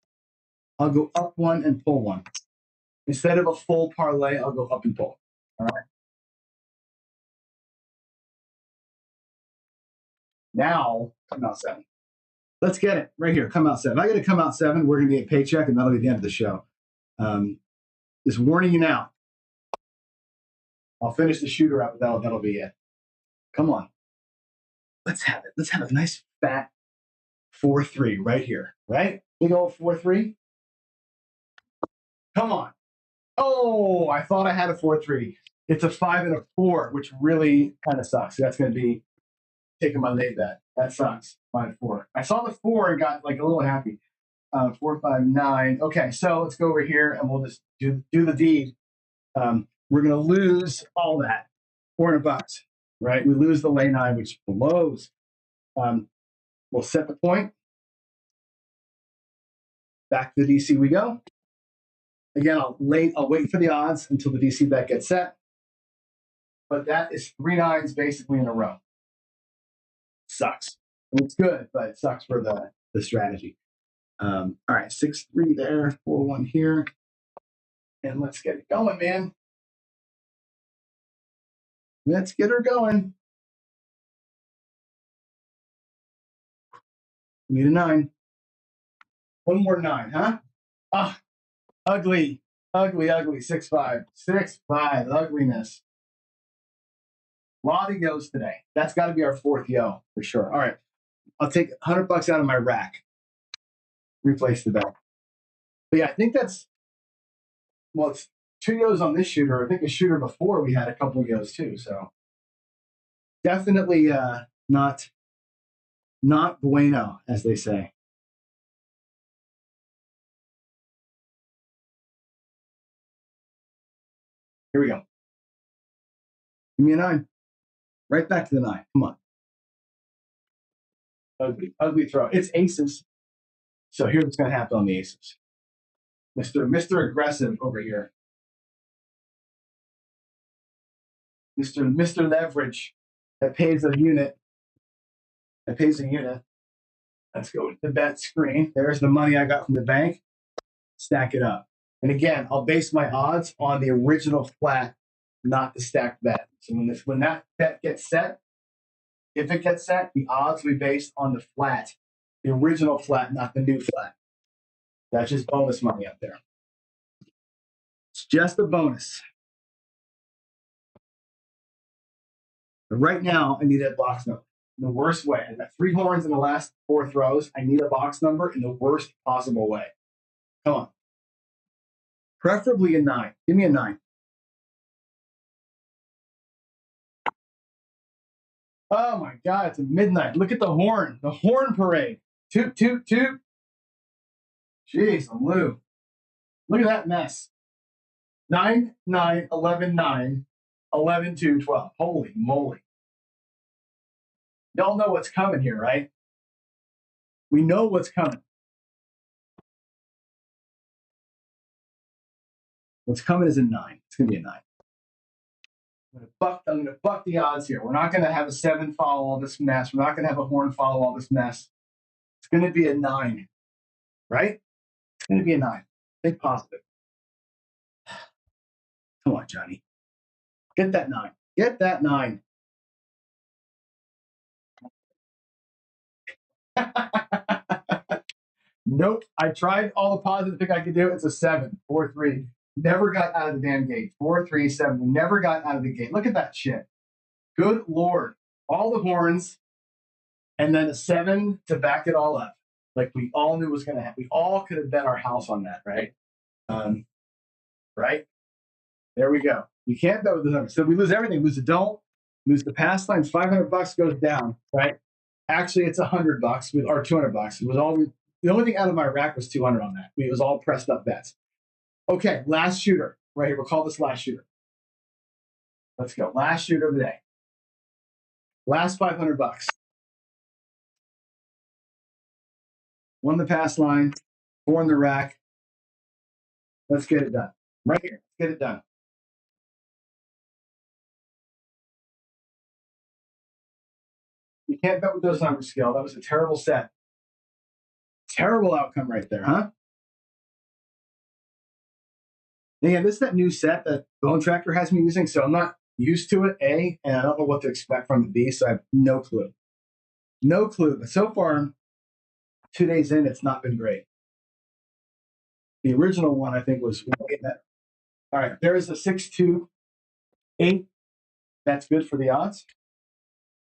I'll go up 1 and pull 1. Instead of a full parlay, I'll go up and pull. All right. Now, come out 7. Let's get it right here. Come out 7. If I get to come out 7, we're going to get a paycheck, and that'll be the end of the show. Just warning you now. I'll finish the shooter out, but that'll be it. Come on. Let's have it. Let's have a nice fat 4-3 right here, right? Big old 4-3. Come on. Oh, I thought I had a 4-3. It's a 5 and a 4, which really kind of sucks. That's going to be taking my lay bet. That sucks. 5-4. I saw the 4 and got like a little happy. 4, 5, 9. Okay, so let's go over here and we'll just do the deed. We're going to lose all that. $400, right? We lose the lay 9, which blows. We'll set the point. Back to the DC we go. Again, I'll wait for the odds until the DC bet gets set. But that is 3 9s basically in a row. Sucks. It's good, but it sucks for the strategy. All right, 6-3 there, 4-1 here. And let's get it going, man. Let's get her going. We need a 9. 1 more 9, huh? Ah, ugly, ugly, ugly. 6-5. 6-5, ugliness. Lot of yos today. That's got to be our 4th yo for sure. All right, I'll take $100 out of my rack. Replace the bet. But yeah, I think that's, well, it's 2 yos on this shooter. I think a shooter before we had a couple of yos too. So definitely not bueno, as they say. Here we go. Give me a 9. Right back to the 9. Come on. Ugly, ugly throw. It's aces. So here's what's going to happen on the aces. Mr. Aggressive over here. Mr. Leverage. That pays a unit. Let's go with the bet screen. There's the money I got from the bank. Stack it up. And again, I'll base my odds on the original flat, not the stacked bet. So when that bet gets set, if it gets set, the odds will be based on the flat, the original flat, not the new flat. That's just bonus money up there. It's just a bonus. But right now, I need that box number in the worst way. I got 3 horns in the last 4 throws. I need a box number in the worst possible way. Come on. Preferably a 9. Give me a 9. Oh my God, it's a midnight. Look at the horn parade. Toot, toot, toot. Jeez, Lou. Look at that mess. 9, 9, 11, 9, 11, 2, 12. Holy moly. Y'all know what's coming here, right? We know what's coming. What's coming is a 9. It's going to be a 9. I'm going to buck the odds here. We're not going to have a 7 follow all this mess. We're not going to have a horn follow all this mess. It's going to be a 9, right? It's going to be a 9. Think positive. Come on, Johnny. Get that 9. Get that 9. Nope. I tried all the positive thing I could do. It's a 7, 4, 3. Never got out of the damn gate. 4, 3, 7. Never got out of the gate. Look at that shit. Good Lord. All the horns and then a 7 to back it all up. Like we all knew was going to happen. We all could have bet our house on that, right? Right? There we go. You can't bet with the numbers. So we lose everything. Lose the don't, lose the pass line. $500 goes down, right? Actually, it's $100 or $200. It was all the only thing out of my rack was 200 on that. It was all pressed up bets. Okay, last shooter right here. We'll call this last shooter. Let's go. Last shooter of the day. Last $500. Won the pass line. 4 in the rack. Let's get it done. Right here. Let's get it done. You can't bet with those numbers, Skill. That was a terrible set. Terrible outcome right there, huh? Again, this is that new set that Bone Tracker has me using, so I'm not used to it, A, and I don't know what to expect from it, B, so I have no clue. No clue. But so far, 2 days in, it's not been great. The original one, I think, was way better. All right, there is a 6, 2, 8. That's good for the odds.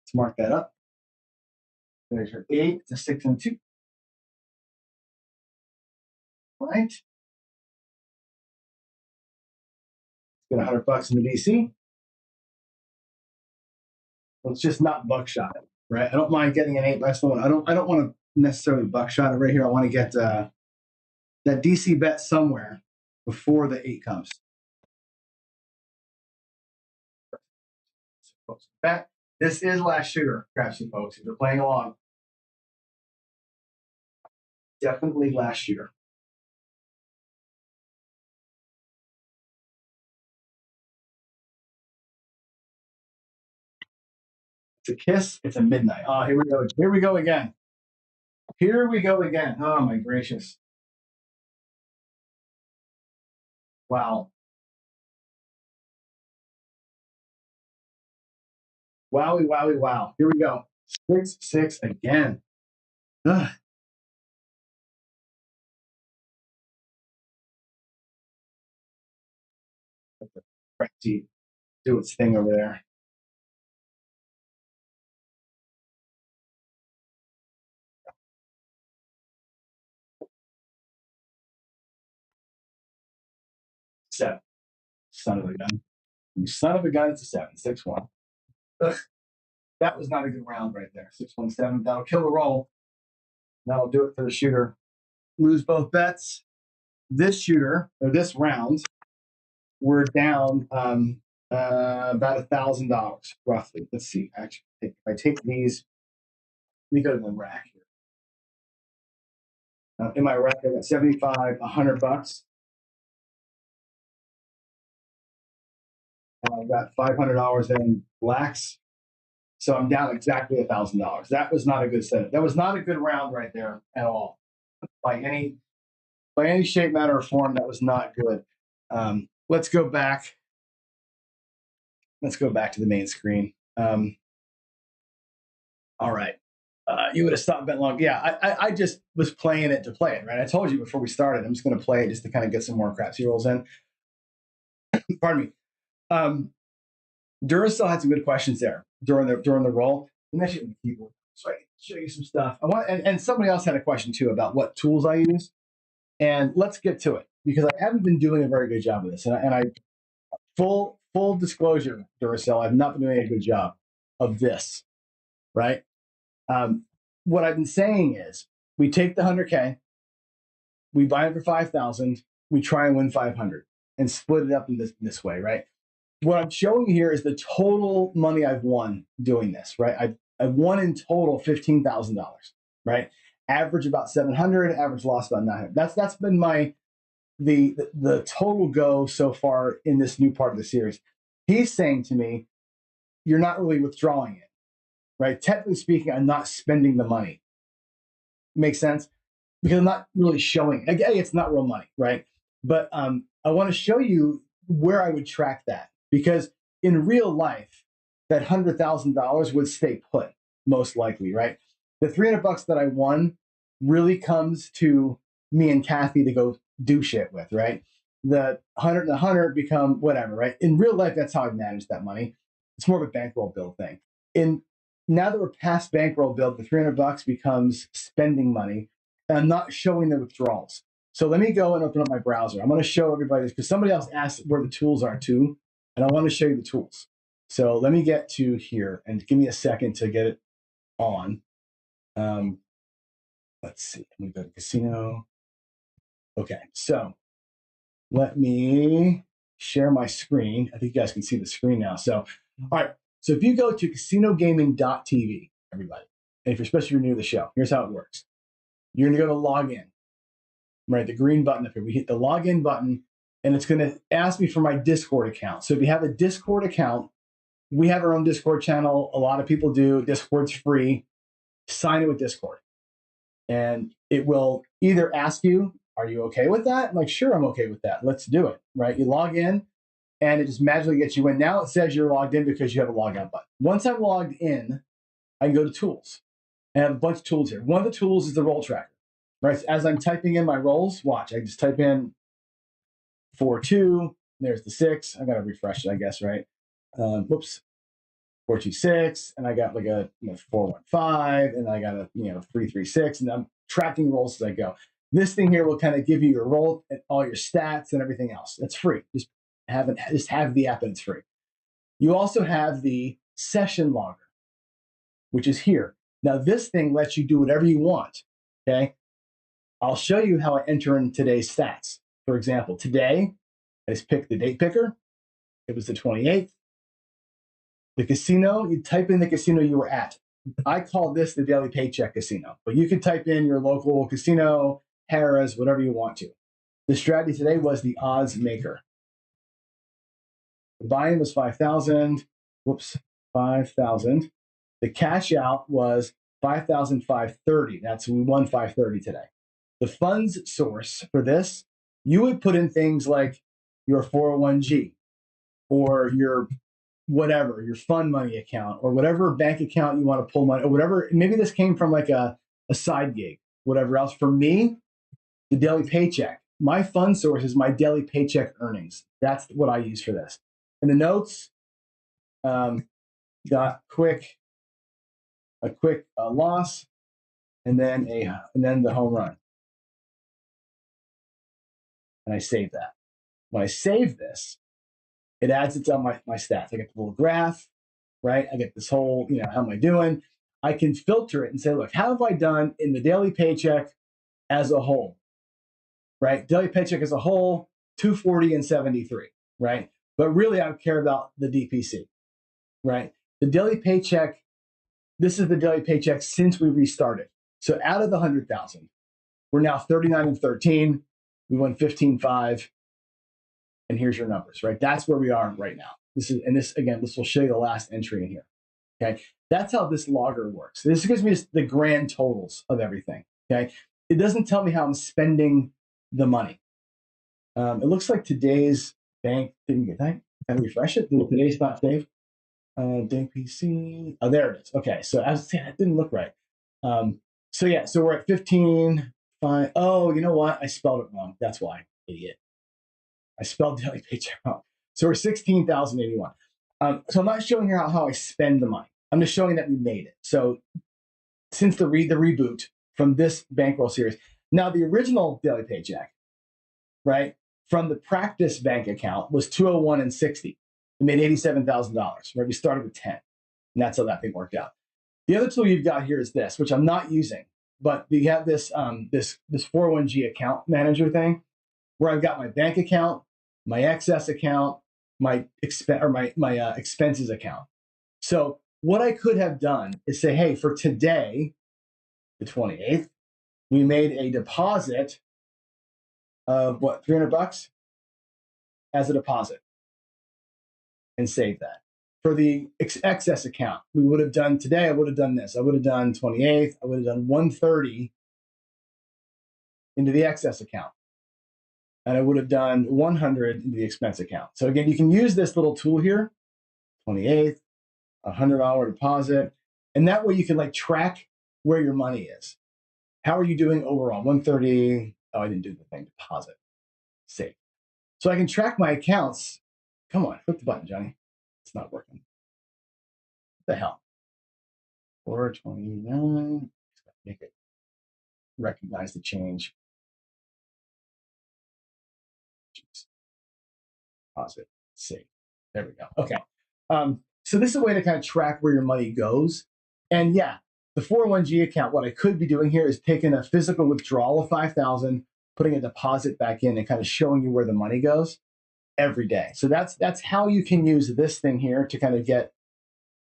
Let's mark that up. There's your 8. It's a 6 and 2. Right. Let's get $100 in the DC. Let's just not buckshot it, right? I don't mind getting an 8 less one. I don't want to necessarily buckshot it right here. I want to get that DC bet somewhere before the 8 comes. Bet. This is last shooter, Crapsy folks. If you're playing along, definitely last shooter. It's a kiss. It's a midnight. Oh, here we go. Here we go again. Here we go again. Oh my gracious! Wow. Wowie, wowie, wow. Here we go. 6, 6 again. Ugh. Crazy. Do its thing over there. Seven. Son of a gun. You son of a gun, it's a 7. 6, 1. Ugh. That was not a good round right there. 6, 1, 7. That'll kill the roll. That'll do it for the shooter. Lose both bets. This shooter, or this round, we're down about $1,000 roughly. Let's see. Actually, if I take these, let me go to the rack here. In my rack, I got 75, $100. I've got $500 in blacks, so I'm down exactly $1,000. That was not a good setup. That was not a good round right there at all, by any shape, matter, or form. That was not good. Let's go back. Let's go back to the main screen. All right. You would have stopped bet long. Yeah, I just was playing it to play it, right? I told you before we started, I'm just going to play it just to kind of get some more Crapsy rolls in. Pardon me. Duracell had some good questions there during the roll. And that should be keyboard, so I can show you some stuff. And somebody else had a question too about what tools I use. And let's get to it because I haven't been doing a very good job of this. And I full disclosure, Duracell, I've not been doing a good job of this, right? What I've been saying is we take the 100K, we buy it for 5,000, we try and win 500 and split it up in this way, right? What I'm showing you here is the total money I've won doing this, right? I've won in total $15,000, right? Average about 700, average loss about 900. That's been the total go so far in this new part of the series. He's saying to me, you're not really withdrawing it, right? Technically speaking, I'm not spending the money. Makes sense? Because I'm not really showing. Again, it's not real money, right? But I want to show you where I would track that because in real life, that $100,000 would stay put most likely, right? The $300 that I won really comes to me and Kathy to go do shit with, right? The 100 and the 100 become whatever, right? In real life, that's how I manage that money. It's more of a bankroll bill thing. Now that we're past bankroll bill, the $300 becomes spending money, and I'm not showing the withdrawals. So let me go and open up my browser. I'm going to show everybody this because somebody else asked where the tools are too, and I want to show you the tools. So let me get to here and give me a second to get it on. Let's see. Let me go to casino. Okay, so let me share my screen. I think you guys can see the screen now. So, all right. So if you go to casinogaming.tv, everybody, and if you're especially if you're new to the show, here's how it works. You're going to go to login, right? The green button up here. We hit the login button, and it's going to ask me for my Discord account. So if you have a Discord account, we have our own Discord channel. A lot of people do. Discord's free. Sign it with Discord. And it will either ask you, are you okay with that? I'm like, sure, I'm okay with that. Let's do it, right? You log in, and it just magically gets you in. Now it says you're logged in because you have a logout button. Once I'm logged in, I can go to tools. And I have a bunch of tools here. One of the tools is the roll tracker, right? So as I'm typing in my rolls, watch, I just type in 4-2, there's the 6. I got to refresh it, I guess, right? Whoops. 426, and I got like a 415, and I got a 336, and I'm tracking rolls as I go. This thing here will kind of give you your roll and all your stats and everything else. It's free. Just have the app, and it's free. You also have the session logger, which is here. Now this thing lets you do whatever you want. Okay, I'll show you how I enter in today's stats. For example, today I just picked the date picker. It was the 28th. The casino, you type in the casino you were at. I call this the Daily Paycheck casino, but you can type in your local casino, Harrah's, whatever you want to. The strategy today was the odds maker. The buy-in was 5,000. Whoops, 5,000. The cash out was 5,530. That's we won 530 today. The funds source for this, you would put in things like your 401g or your whatever, your fund money account or whatever bank account you want to pull money or whatever. Maybe this came from like a side gig, whatever else. For me, the Daily Paycheck, my fund source is my Daily Paycheck earnings. That's what I use for this. And the notes, got a quick loss, and then the home run. And I save that. When I save this, it adds it to my stats. I get the little graph, right? I get this whole, how am I doing? I can filter it and say, look, how have I done in the Daily Paycheck as a whole, right? Daily Paycheck as a whole, 240 and 73, right? But really, I care about the DPC, right? The Daily Paycheck, this is the Daily Paycheck since we restarted. So out of the 100,000, we're now 39 and 13. We won 15.5. And here's your numbers, right? That's where we are right now. This will show you the last entry in here. Okay. That's how this logger works. This gives me the grand totals of everything. Okay. It doesn't tell me how I'm spending the money. It looks like today's bank didn't get that. Can I refresh it? Did today's not save? Day PC. Oh, there it is. Okay. So I was saying that didn't look right. So we're at 15. Fine. Oh, you know what? I spelled it wrong. That's why, idiot. I spelled Daily Paycheck wrong. So we're 16,081. So I'm not showing here how I spend the money. I'm just showing that we made it. So since the reboot from this bankroll series, now the original Daily Paycheck, right, from the practice bank account was 201 and 60. We made $87,000. Right, we started with 10, and that's how that thing worked out. The other tool you've got here is this, which I'm not using, but you have this 401g account manager thing, where I've got my bank account, my excess account, my expenses account. So what I could have done is say, hey, for today, the 28th, we made a deposit of what, $300 as a deposit, and save that. For the excess account, we would have done today, I would have done this. I would have done 28th, I would have done 130 into the excess account. And I would have done 100 into the expense account. So again, you can use this little tool here, 28th, $100 deposit. And that way you can track where your money is. How are you doing overall? 130. Oh, I didn't do the thing. Deposit. Save. So I can track my accounts. Come on, click the button, Johnny. It's not working. What the hell? 429. Make it recognize the change. Jeez. Deposit. Save. There we go. Okay. So this is a way to kind of track where your money goes. And yeah, the 401g account, what I could be doing here is taking a physical withdrawal of 5,000, putting a deposit back in and kind of showing you where the money goes every day. So that's how you can use this thing here to kind of get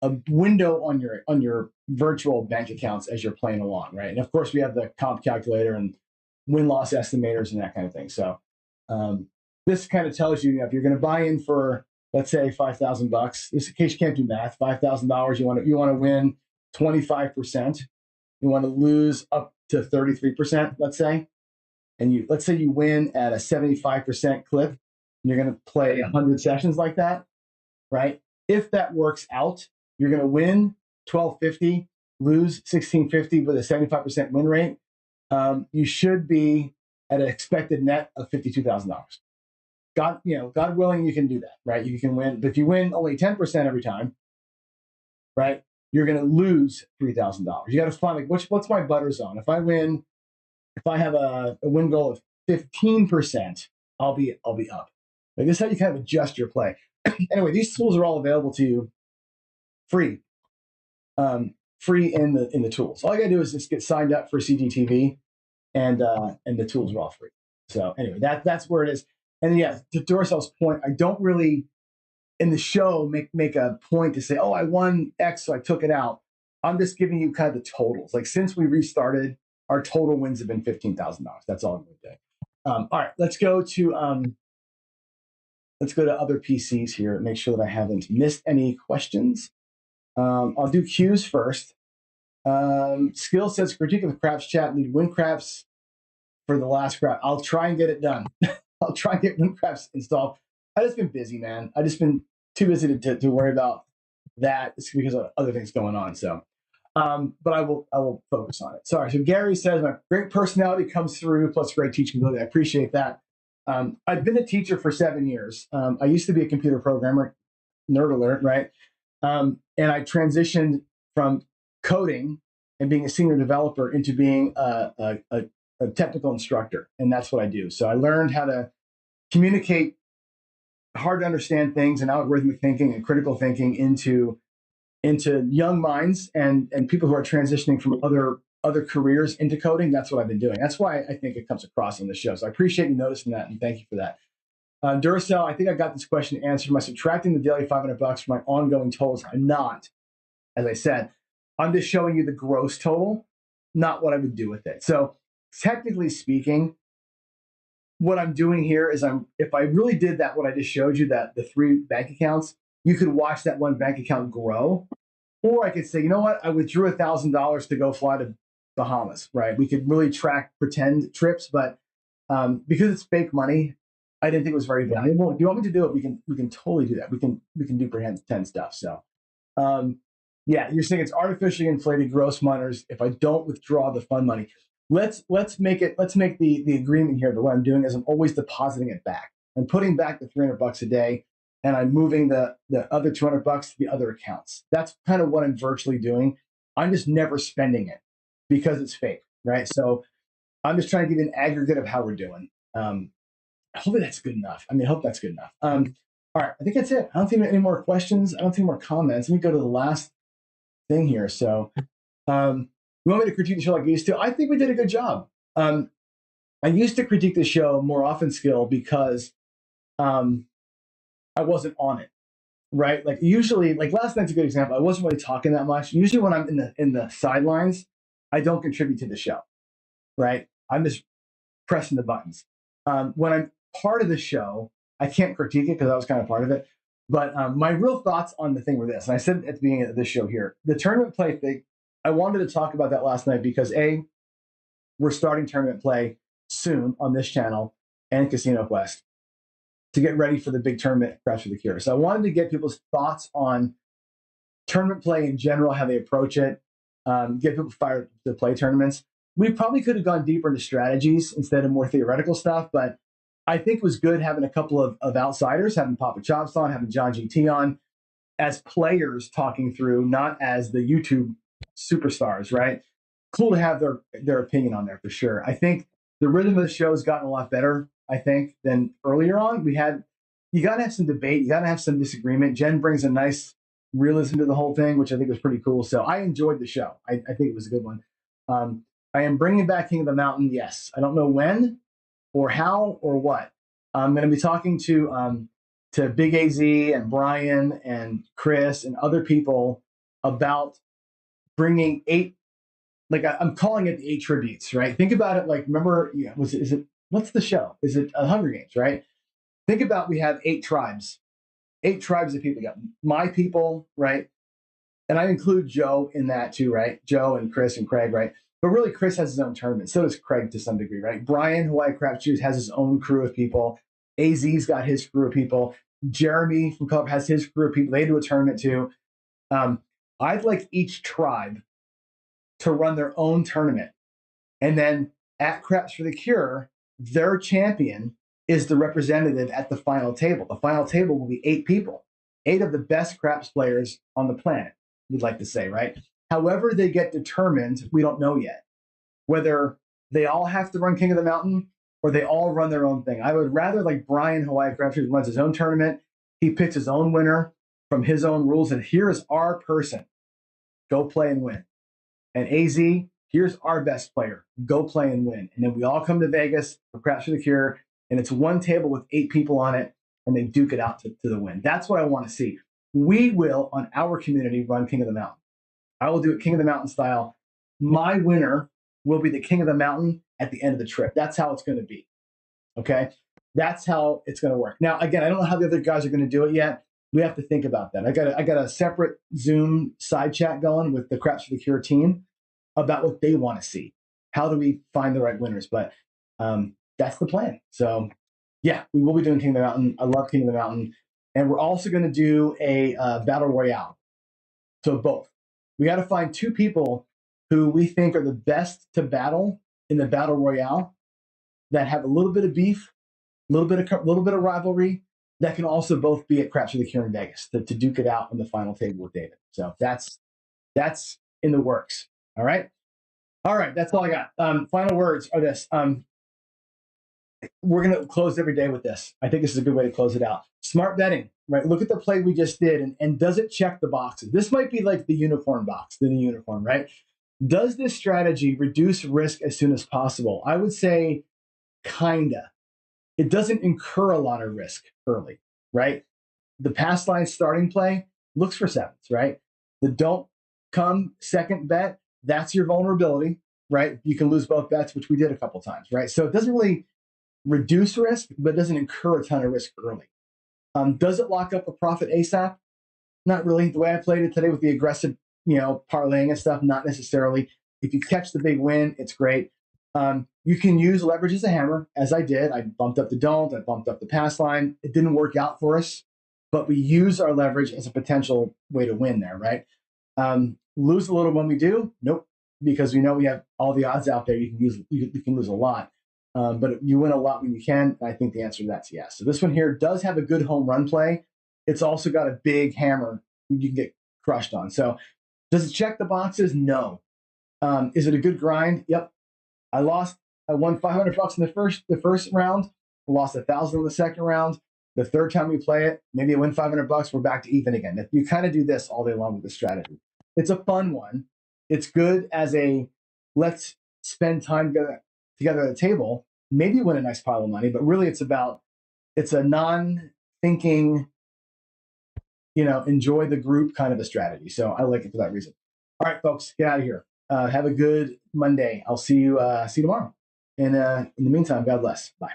a window on your virtual bank accounts as you're playing along, right? And of course, we have the comp calculator and win-loss estimators and that kind of thing. So this kind of tells you, if you're going to buy in for, let's say, $5,000. This in case you can't do math, $5,000. You want to win 25%. You want to lose up to 33%, let's say. And let's say you win at a 75% clip. And you're going to play 100 sessions like that, right? If that works out, you're going to win 1,250, lose 1,650 with a 75% win rate. You should be at an expected net of $52,000. God willing, you can do that, right? You can win, but if you win only 10% every time, right, you're going to lose $3,000. You got to find what's my butter zone. If I have a win goal of 15%, I'll be up. Like, this is how you kind of adjust your play. Anyway, these tools are all available to you free, free in the tools. All you gotta do is just get signed up for CGTV, and the tools are all free. So anyway, that's where it is. And yeah, to Dorcel's point, I don't really in the show make a point to say, oh, I won X, so I took it out. I'm just giving you kind of the totals. Like, since we restarted, our total wins have been $15,000. That's all I'm going to do. All right, let's go to other PCs here and make sure that I haven't missed any questions. I'll do Q's first. Skill says critique of craps chat, need win craps for the last crap. I'll try and get it done. I'll try and get win craps installed. I've just been busy, man. I've just been too busy to worry about that. It's because of other things going on. So, but I will focus on it. Sorry. So Gary says my great personality comes through, plus great teaching ability. I appreciate that. I've been a teacher for 7 years. I used to be a computer programmer, nerd alert, right? And I transitioned from coding and being a senior developer into being a technical instructor. And that's what I do. So I learned how to communicate hard to understand things and algorithmic thinking and critical thinking into young minds and people who are transitioning from other careers into coding. That's what I've been doing. That's why I think it comes across on the show. So I appreciate you noticing that, and thank you for that. Duracell, I think I got this question answered. Am I subtracting the daily $500 from my ongoing totals? I'm not. As I said, I'm just showing you the gross total, not what I would do with it. So technically speaking, what I'm doing here is if I really did that, what I just showed you, that the 3 bank accounts, you could watch that one bank account grow. Or I could say, you know what? I withdrew $1,000 to go fly to Bahamas, right? We could really track pretend trips, but because it's fake money, I didn't think it was very valuable. If you want me to do it, we can totally do that. We can do pretend stuff. So yeah, you're saying it's artificially inflated gross minors if I don't withdraw the fund money. Let's make the agreement here that what I'm doing is I'm always depositing it back. I'm putting back the $300 a day, and I'm moving the other $200 to the other accounts. That's kind of what I'm virtually doing. I'm just never spending it because it's fake, right? So I'm just trying to give you an aggregate of how we're doing. Hopefully that's good enough. I hope that's good enough. All right, I think that's it. I don't think any more questions. I don't think more comments. Let me go to the last thing here. So you want me to critique the show like I used to? I think we did a good job. I used to critique the show more often, Skill, because I wasn't on it, right? Like usually, like last night's a good example. I wasn't really talking that much. Usually when I'm in the sidelines, I don't contribute to the show, right? I'm just pressing the buttons. When I'm part of the show, I can't critique it because I was kind of part of it. But my real thoughts on the thing were this, and I said at the beginning of this show here, the tournament play thing, I wanted to talk about that last night because we're starting tournament play soon on this channel and Casino Quest to get ready for the big tournament Crash for the Cure. So I wanted to get people's thoughts on tournament play in general, how they approach it. get people fired to play tournaments. We probably could have gone deeper into strategies instead of more theoretical stuff, but I think it was good having a couple of outsiders, having Papa Chops on, having John GT on, as players talking through, not as the YouTube superstars, right? Cool to have their opinion on there for sure. I think the rhythm of the show has gotten a lot better, I think, than earlier on. You got to have some debate, you got to have some disagreement. Jen brings a nice realism to the whole thing, which I think was pretty cool. So I enjoyed the show. I think it was a good one. I am bringing back King of the Mountain. Yes, I don't know when or how or what. I'm going to be talking to Big AZ and Brian and Chris and other people about bringing 8, like I'm calling it the 8 tributes, right? Think about it like, remember, is it, what's the show? Is it Hunger Games, right? Think about, we have 8 tribes of people. You got my people, right? And I include Joe in that too, right? Joe and Chris and Craig, right? But really, Chris has his own tournament. So does Craig to some degree, right? Brian, Hawaii Crap Shoes, has his own crew of people. AZ's got his crew of people. Jeremy from Club has his crew of people. They do a tournament too. I'd like each tribe to run their own tournament. And then at Craps for the Cure, their champion is the representative at the final table. The final table will be 8 people, 8 of the best craps players on the planet, we'd like to say, right? However they get determined, we don't know yet. Whether they all have to run King of the Mountain or they all run their own thing. I would rather, like Brian Hawaii Crapshoes runs his own tournament. He picks his own winner from his own rules, and here's our person. Go play and win. And AZ, here's our best player. Go play and win. And then we all come to Vegas for Craps for the Cure, and it's one table with 8 people on it, and they duke it out to the win. That's what I want to see. We will, on our community, run King of the Mountain. I will do it King of the Mountain style. My winner will be the King of the Mountain at the end of the trip. That's how it's going to be. Okay? That's how it's going to work. Now, again, I don't know how the other guys are going to do it yet. We have to think about that. I got a separate Zoom side chat going with the Craps for the Cure team about what they want to see. How do we find the right winners? But that's the plan. So, yeah, we will be doing King of the Mountain. I love King of the Mountain. And we're also going to do a battle royale. So both. We got to find 2 people who we think are the best to battle in the battle royale, that have a little bit of beef, a little bit of rivalry, that can also both be at Craps for the Cure in Vegas to duke it out on the final table with David. So that's in the works. All right. That's all I got. Final words are this. We're going to close every day with this. I think this is a good way to close it out. Smart betting, right? Look at the play we just did, and does it check the boxes? This might be like the unicorn box, the new unicorn, right? Does this strategy reduce risk as soon as possible? I would say kinda. It doesn't incur a lot of risk early, right? The pass line starting play looks for 7s, right? The don't come second bet, that's your vulnerability, right? You can lose both bets, which we did a couple times, right? So it doesn't really reduce risk, but it doesn't incur a ton of risk early. Does it lock up a profit ASAP? Not really. The way I played it today with the aggressive, parlaying and stuff, not necessarily. If you catch the big win, it's great. You can use leverage as a hammer, as I did. I bumped up the don't, I bumped up the pass line. It didn't work out for us, but we use our leverage as a potential way to win there, right? Lose a little when we do? Nope, because we know we have all the odds out there. You can lose a lot. But you win a lot when you can. I think the answer to that's yes. So this one here does have a good home run play. It's also got a big hammer you can get crushed on. So does it check the boxes? No. Is it a good grind? Yep. I won $500 in the first round. I lost $1,000 in the second round. The third time we play it, maybe I win $500. We're back to even again. You kind of do this all day long with the strategy. It's a fun one. It's good as a let's spend time together at a table, maybe win a nice pile of money, but really it's a non-thinking, enjoy the group kind of a strategy. So I like it for that reason. All right, folks, get out of here. Have a good Monday. I'll see you tomorrow. And in the meantime, God bless. Bye.